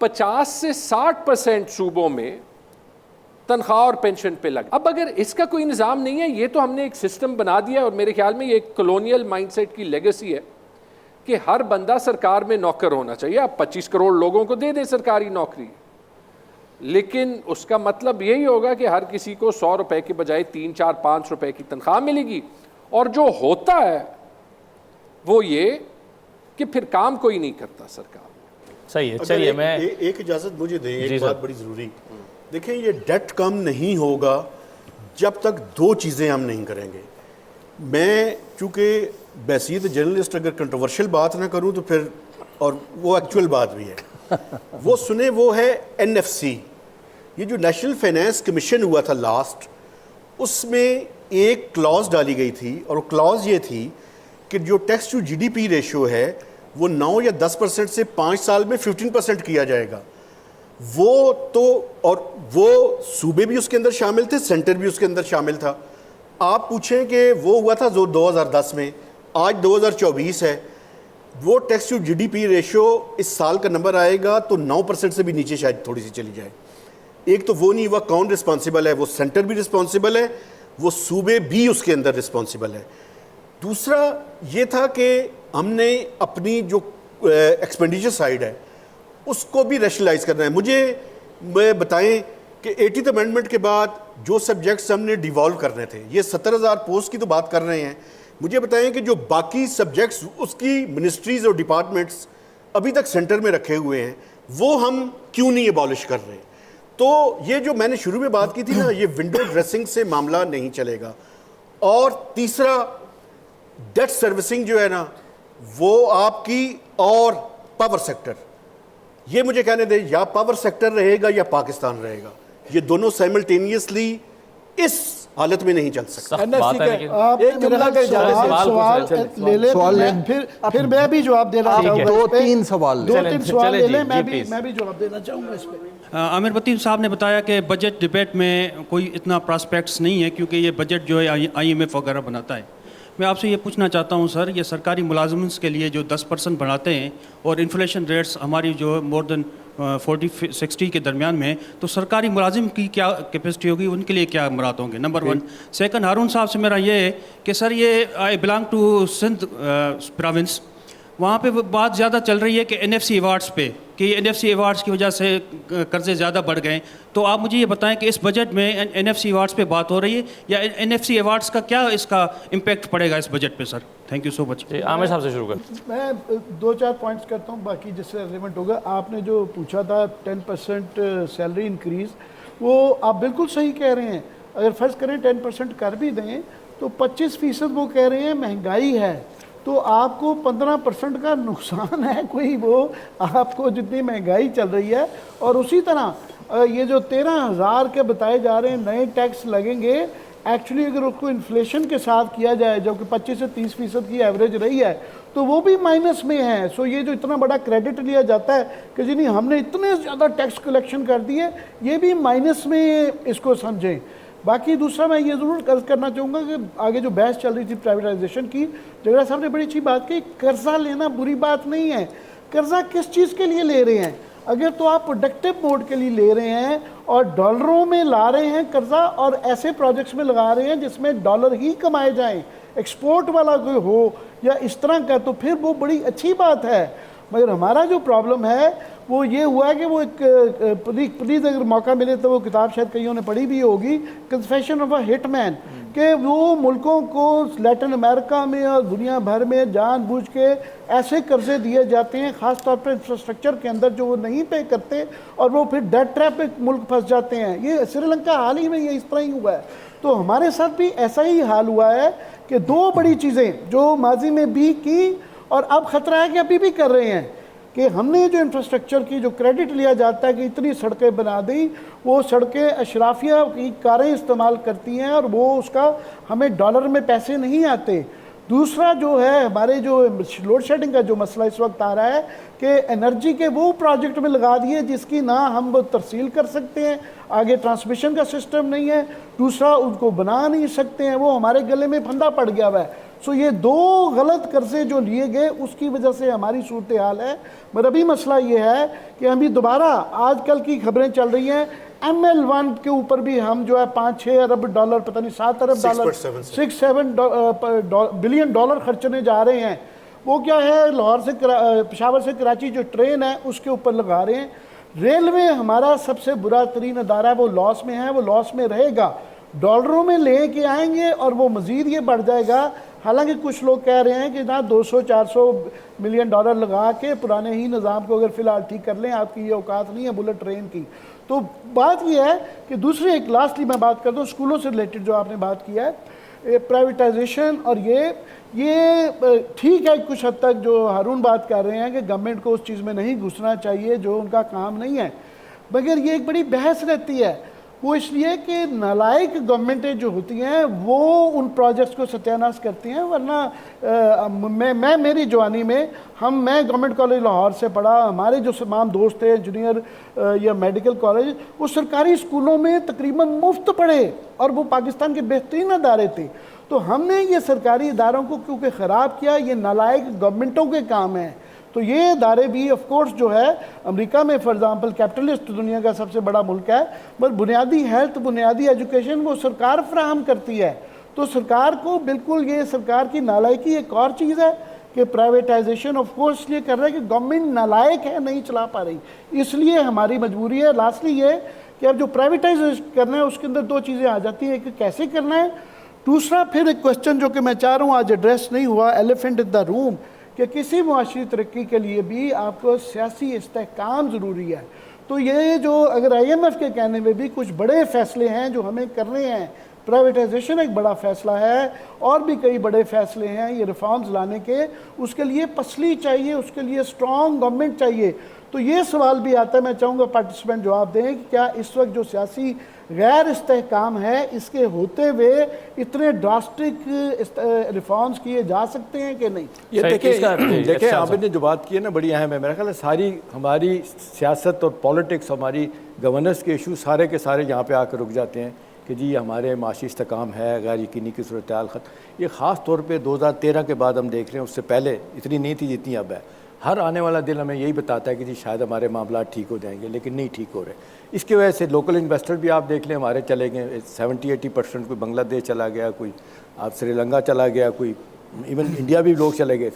50 سے 60% صوبوں میں تنخواہ اور پینشن پہ لگ. اب اگر اس کا کوئی نظام نہیں ہے, یہ تو ہم نے ایک سسٹم بنا دیا, اور میرے خیال میں یہ ایک کلونیل مائنڈ سیٹ کی لیگیسی ہے کہ ہر بندہ سرکار میں نوکر ہونا چاہیے. آپ 25 کروڑ لوگوں کو دے دیں سرکاری نوکری, لیکن اس کا مطلب یہی ہوگا کہ ہر کسی کو 100 روپے کے بجائے 3, 4, 5 روپے کی تنخواہ ملے گی. اور جو ہوتا ہے وہ یہ کہ پھر کام کوئی نہیں کرتا سرکار. صحیح ہے, چلیے میں ایک اجازت مجھے دیں, ایک بات بڑی ضروری. دیکھیں یہ ڈیٹ کم نہیں ہوگا جب تک 2 چیزیں ہم نہیں کریں گے. میں چونکہ بحیثیت جرنلسٹ اگر کنٹروورشل بات نہ کروں تو پھر, اور وہ ایکچوئل بات بھی ہے, وہ سنیں, وہ ہے NFC. یہ جو نیشنل فائنینس کمیشن ہوا تھا لاسٹ, اس میں ایک کلاز ڈالی گئی تھی, اور وہ کلاز یہ تھی کہ جو tax to G D P ratio ہے وہ 9 یا 10% سے 5 سال میں 15% کیا جائے گا. وہ تو, اور وہ صوبے بھی اس کے اندر شامل تھے, سینٹر بھی اس کے اندر شامل تھا. آپ پوچھیں کہ وہ ہوا تھا 2010 میں, آج 2024 ہے, وہ tax to G D P ratio اس سال کا نمبر آئے گا تو 9% سے بھی نیچے شاید تھوڑی سی چلی جائے. ایک تو وہ نہیں ہوا, کون رسپانسیبل ہے؟ وہ سینٹر بھی رسپانسیبل ہے, وہ صوبے بھی اس کے اندر رسپانسیبل ہے. دوسرا یہ تھا کہ ہم نے اپنی جو ایکسپینڈیچر سائڈ ہے اس کو بھی ریشنلائز کرنا ہے. مجھے بتائیں کہ 80th امینڈمنٹ کے بعد جو سبجیکٹس ہم نے ڈیوالو کرنے تھے, یہ 70,000 پوسٹ کی تو بات کر رہے ہیں, مجھے بتائیں کہ جو باقی سبجیکٹس اس کی منسٹریز اور ڈپارٹمنٹس ابھی تک سینٹر میں رکھے ہوئے ہیں, وہ ہم کیوں نہیں ایبالش کر رہے؟ تو یہ جو میں نے شروع میں بات کی تھی نا, یہ ونڈو ڈریسنگ سے معاملہ نہیں چلے گا. اور تیسرا, ڈیٹ سروسنگ جو ہے نا وہ آپ کی, اور پاور سیکٹر, یہ مجھے کہنے دیں, یا پاور سیکٹر رہے گا یا پاکستان رہے گا, یہ دونوں سائملٹینیسلی اس حالت میں نہیں چل سکتا. آپ سوال لیں, پھر میں بھی جواب دینا چاہوں گا. 2-3 سوال لے لیں, میں بھی جواب دینا چاہوں گا اس پہ. عامر بطی صاحب نے بتایا کہ بجٹ ڈبیٹ میں کوئی اتنا پراسپیکٹس نہیں ہے, کیونکہ یہ بجٹ جو ہے IMF وغیرہ بناتا ہے. میں آپ سے یہ پوچھنا چاہتا ہوں سر, یہ سرکاری ملازمت کے لیے جو 10% بڑھاتے ہیں اور انفلیشن ریٹس ہماری جو مور دین 40-60 کے درمیان میں, تو سرکاری ملازم کی کیا کیپیسٹی ہوگی, ان کے لیے کیا مراد ہوں گے؟ نمبر 1. سیکنڈ, ہارون صاحب سے میرا یہ ہے کہ سر یہ I belong to Sindh province, وہاں پہ بات زیادہ چل رہی ہے کہ NFC ایوارڈس پہ, کہ NFC ایوارڈس کی وجہ سے قرضے زیادہ بڑھ گئے. تو آپ مجھے یہ بتائیں کہ اس بجٹ میں NFC ایوارڈس پہ بات ہو رہی ہے, یا NFC ایوارڈس کا کیا اس کا امپیکٹ پڑے گا اس بجٹ پہ سر؟ تھینک یو سو مچ. عامر صاحب سے شروع کریں. میں 2-4 پوائنٹس کرتا ہوں, باقی جس سے ریلیونٹ ہوگا. آپ نے جو پوچھا تھا 10% سیلری انکریز, وہ آپ بالکل صحیح کہہ رہے ہیں. اگر فرض کریں 10% کر بھی دیں تو 25% وہ کہہ رہے ہیں مہنگائی ہے, تو آپ کو 15% کا نقصان ہے کوئی وہ آپ کو جتنی مہنگائی چل رہی ہے. اور اسی طرح یہ جو 13,000 کے بتائے جا رہے ہیں نئے ٹیکس لگیں گے, ایکچولی اگر اس کو انفلیشن کے ساتھ کیا جائے جو کہ 25 سے 30% کی ایوریج رہی ہے تو وہ بھی مائنس میں ہے. سو یہ جو اتنا بڑا کریڈٹ لیا جاتا ہے کہ جی نہیں ہم نے اتنے زیادہ ٹیکس کلیکشن کر دیے, یہ بھی مائنس میں اس کو سمجھیں. باقی دوسرا میں یہ ضرور عرض کرنا چاہوں گا کہ آگے جو بحث چل رہی تھی پرائیویٹائزیشن کی, جگڑا صاحب نے بڑی اچھی بات کی, قرضہ لینا بری بات نہیں ہے. قرضہ کس چیز کے لیے لے رہے ہیں؟ اگر تو آپ پروڈکٹیو موڈ کے لیے لے رہے ہیں اور ڈالروں میں لا رہے ہیں قرضہ اور ایسے پروجیکٹس میں لگا رہے ہیں جس میں ڈالر ہی کمائے جائیں, ایکسپورٹ والا کوئی ہو یا اس طرح کا, تو پھر وہ بڑی اچھی بات ہے. مگر ہمارا جو پرابلم ہے وہ یہ ہوا ہے کہ وہ ایک پلیز اگر موقع ملے تو وہ کتاب شاید کئیوں نے پڑھی بھی ہوگی, کنفیشن آف اے ہٹ مین, کہ وہ ملکوں کو لیٹن امریکہ میں اور دنیا بھر میں جان بوجھ کے ایسے قرضے دیے جاتے ہیں خاص طور پر انفراسٹرکچر کے اندر جو وہ نہیں پے کرتے اور وہ پھر ڈیٹ ٹریپ پہ ملک پھنس جاتے ہیں. یہ سری لنکا حال ہی میں یہ اس طرح ہی ہوا ہے. تو ہمارے ساتھ بھی ایسا ہی حال ہوا ہے کہ دو بڑی چیزیں جو ماضی میں بھی کی اور اب خطرہ ہے کہ ابھی بھی کر رہے ہیں, کہ ہم نے جو انفراسٹرکچر کی جو کریڈٹ لیا جاتا ہے کہ اتنی سڑکیں بنا دیں, وہ سڑکیں اشرافیہ کی کاریں استعمال کرتی ہیں اور وہ اس کا ہمیں ڈالر میں پیسے نہیں آتے. دوسرا جو ہے ہمارے جو لوڈ شیڈنگ کا جو مسئلہ اس وقت آ رہا ہے کہ انرجی کے وہ پروجیکٹ میں لگا دیے جس کی نہ ہم وہ ترسیل کر سکتے ہیں, آگے ٹرانسمیشن کا سسٹم نہیں ہے, دوسرا ان کو بنا نہیں سکتے ہیں, وہ ہمارے گلے میں پھندا پڑ گیا ہوا ہے. سو یہ دو غلط قرضے جو لیے گئے اس کی وجہ سے ہماری صورتحال ہے. مگر ابھی مسئلہ یہ ہے کہ ہم بھی دوبارہ آج کل کی خبریں چل رہی ہیں ML1 کے اوپر بھی ہم جو ہے 5-6 ارب ڈالر, پتہ نہیں 7 ارب ڈالر, 6-7 بلین ڈالر خرچنے جا رہے ہیں. وہ کیا ہے, لاہور سے پشاور سے کراچی جو ٹرین ہے اس کے اوپر لگا رہے ہیں. ریلوے ہمارا سب سے برا ترین ادارہ ہے, وہ لاس میں ہے, وہ لاس میں رہے گا. ڈالروں میں لے کے آئیں گے اور وہ مزید یہ بڑھ جائے گا. حالانکہ کچھ لوگ کہہ رہے ہیں کہ نہ 200-400 ملین ڈالر لگا کے پرانے ہی نظام کو اگر فی الحال ٹھیک کر لیں, آپ کی یہ اوقات نہیں ہے بلٹ ٹرین کی. تو بات یہ ہے کہ دوسری ایک لاسٹلی میں بات کر دوں اسکولوں سے ریلیٹڈ جو آپ نے بات کیا ہے, پرائیویٹائزیشن, اور یہ ٹھیک ہے کچھ حد تک جو ہارون بات کر رہے ہیں کہ گورنمنٹ کو اس چیز میں نہیں گھسنا چاہیے جو ان کا کام نہیں ہے, مگر یہ ایک بڑی بحث رہتی ہے. وہ اس لیے کہ نالائق گورنمنٹیں جو ہوتی ہیں وہ ان پروجیکٹس کو ستیاناش کرتی ہیں. ورنہ میں میری جوانی میں میں گورنمنٹ کالج لاہور سے پڑھا, ہمارے جو تمام دوست تھے انجینئر یا میڈیکل کالج, وہ سرکاری اسکولوں میں تقریباً مفت پڑھے اور وہ پاکستان کے بہترین ادارے تھے. تو ہم نے یہ سرکاری اداروں کو کیونکہ خراب کیا, یہ نالائق گورنمنٹوں کے کام ہیں. تو یہ ادارے بھی آف کورس جو ہے امریکہ میں فار ایگزامپل کیپٹلسٹ دنیا کا سب سے بڑا ملک ہے, پر بنیادی ہیلتھ, بنیادی ایجوکیشن وہ سرکار فراہم کرتی ہے. تو سرکار کو بالکل یہ سرکار کی نالائکی ایک اور چیز ہے کہ پرائیویٹائزیشن آف کورس اس لیے کر رہا ہے کہ گورنمنٹ نالائق ہے, نہیں چلا پا رہی, اس لیے ہماری مجبوری ہے. لاسٹلی یہ کہ اب جو پرائیویٹائز کرنا ہے اس کے اندر دو چیزیں آ جاتی ہیں, ایک کیسے کرنا ہے, دوسرا پھر ایک کوشچن جو کہ میں چاہ رہا ہوں آج ایڈریس نہیں ہوا, ایلیفنٹ ان دا روم, کہ کسی معاشی ترقی کے لیے بھی آپ کو سیاسی استحکام ضروری ہے. تو یہ جو اگر IMF کے کہنے میں بھی کچھ بڑے فیصلے ہیں جو ہمیں کرنے ہیں, پرائیویٹائزیشن ایک بڑا فیصلہ ہے اور بھی کئی بڑے فیصلے ہیں یہ ریفارمز لانے کے, اس کے لیے پسلی چاہیے, اس کے لیے اسٹرانگ گورنمنٹ چاہیے. تو یہ سوال بھی آتا ہے, میں چاہوں گا پارٹیسپینٹ جواب دیں کہ کیا اس وقت جو سیاسی غیر استحکام ہے اس کے ہوتے ہوئے اتنے ڈراسٹک ریفارمز کیے جا سکتے ہیں کہ نہیں؟ یہ دیکھیں آپ نے جو بات کی ہے نا بڑی اہم ہے. میرا خیال ہے ساری ہماری سیاست اور پالیٹکس, ہماری گورننس کے ایشو سارے کے سارے یہاں پہ آ کر رک جاتے ہیں کہ جی ہمارے معاشی استحکام ہے, غیر یقینی کی صورتحال ختم. یہ خاص طور پہ 2013 کے بعد ہم دیکھ رہے ہیں, اس سے پہلے اتنی نہیں تھی جتنی اب ہے. ہر آنے والا دن ہمیں یہی بتاتا ہے کہ جی شاید ہمارے معاملات ٹھیک ہو جائیں گے, لیکن نہیں ٹھیک ہو رہے. اس کی وجہ سے لوکل انویسٹر بھی آپ دیکھ لیں ہمارے چلے گئے 70-80%, کوئی بنگلہ دیش چلا گیا, کوئی آپ سری لنکا چلا گیا, کوئی ایون انڈیا بھی لوگ چلے گئے.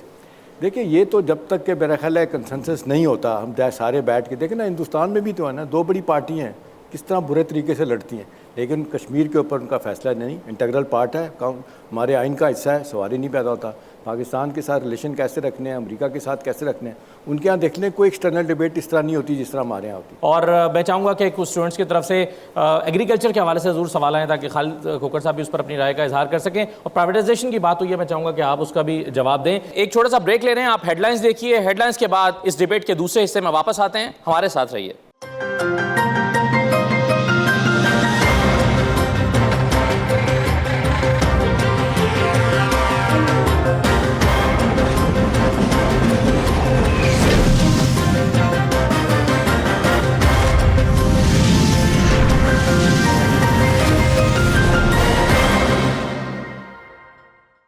دیکھیں یہ تو جب تک کہ میرا خیال ہے کنسنسس نہیں ہوتا, ہم سارے بیٹھ کے دیکھیں نا, ہندوستان میں بھی تو ہے نا, دو بڑی پارٹیاں ہیں کس طرح برے طریقے سے لڑتی ہیں, لیکن کشمیر کے اوپر ان کا فیصلہ نہیں, انٹیگرل پارٹ ہے, ہمارے آئین کا حصہ ہے, سوال ہی نہیں پیدا ہوتا. پاکستان کے ساتھ ریلیشن کیسے رکھنے ہیں، امریکہ کے ساتھ کیسے رکھنے ہیں، ان کے یہاں دیکھ لیں کوئی ایکسٹرنل ڈیبیٹ اس طرح نہیں ہوتی جس طرح ہمارے یہاں ہوتی. اور میں چاہوں گا کہ کچھ اسٹوڈنٹس کی طرف سے ایگریکلچر کے حوالے سے ضرور سوال آئیں تاکہ خالد کھوکھر صاحب بھی اس پر اپنی رائے کا اظہار کر سکیں. اور پرائیویٹائزیشن کی بات ہوئی ہے، میں چاہوں گا کہ آپ اس کا بھی جواب دیں. ایک چھوٹا سا بریک لے رہے ہیں، آپ ہیڈ لائنز دیکھیے، ہیڈ لائنز کے بعد اس ڈیبیٹ کے دوسرے حصے میں واپس آتے ہیں، ہمارے ساتھ رہیے.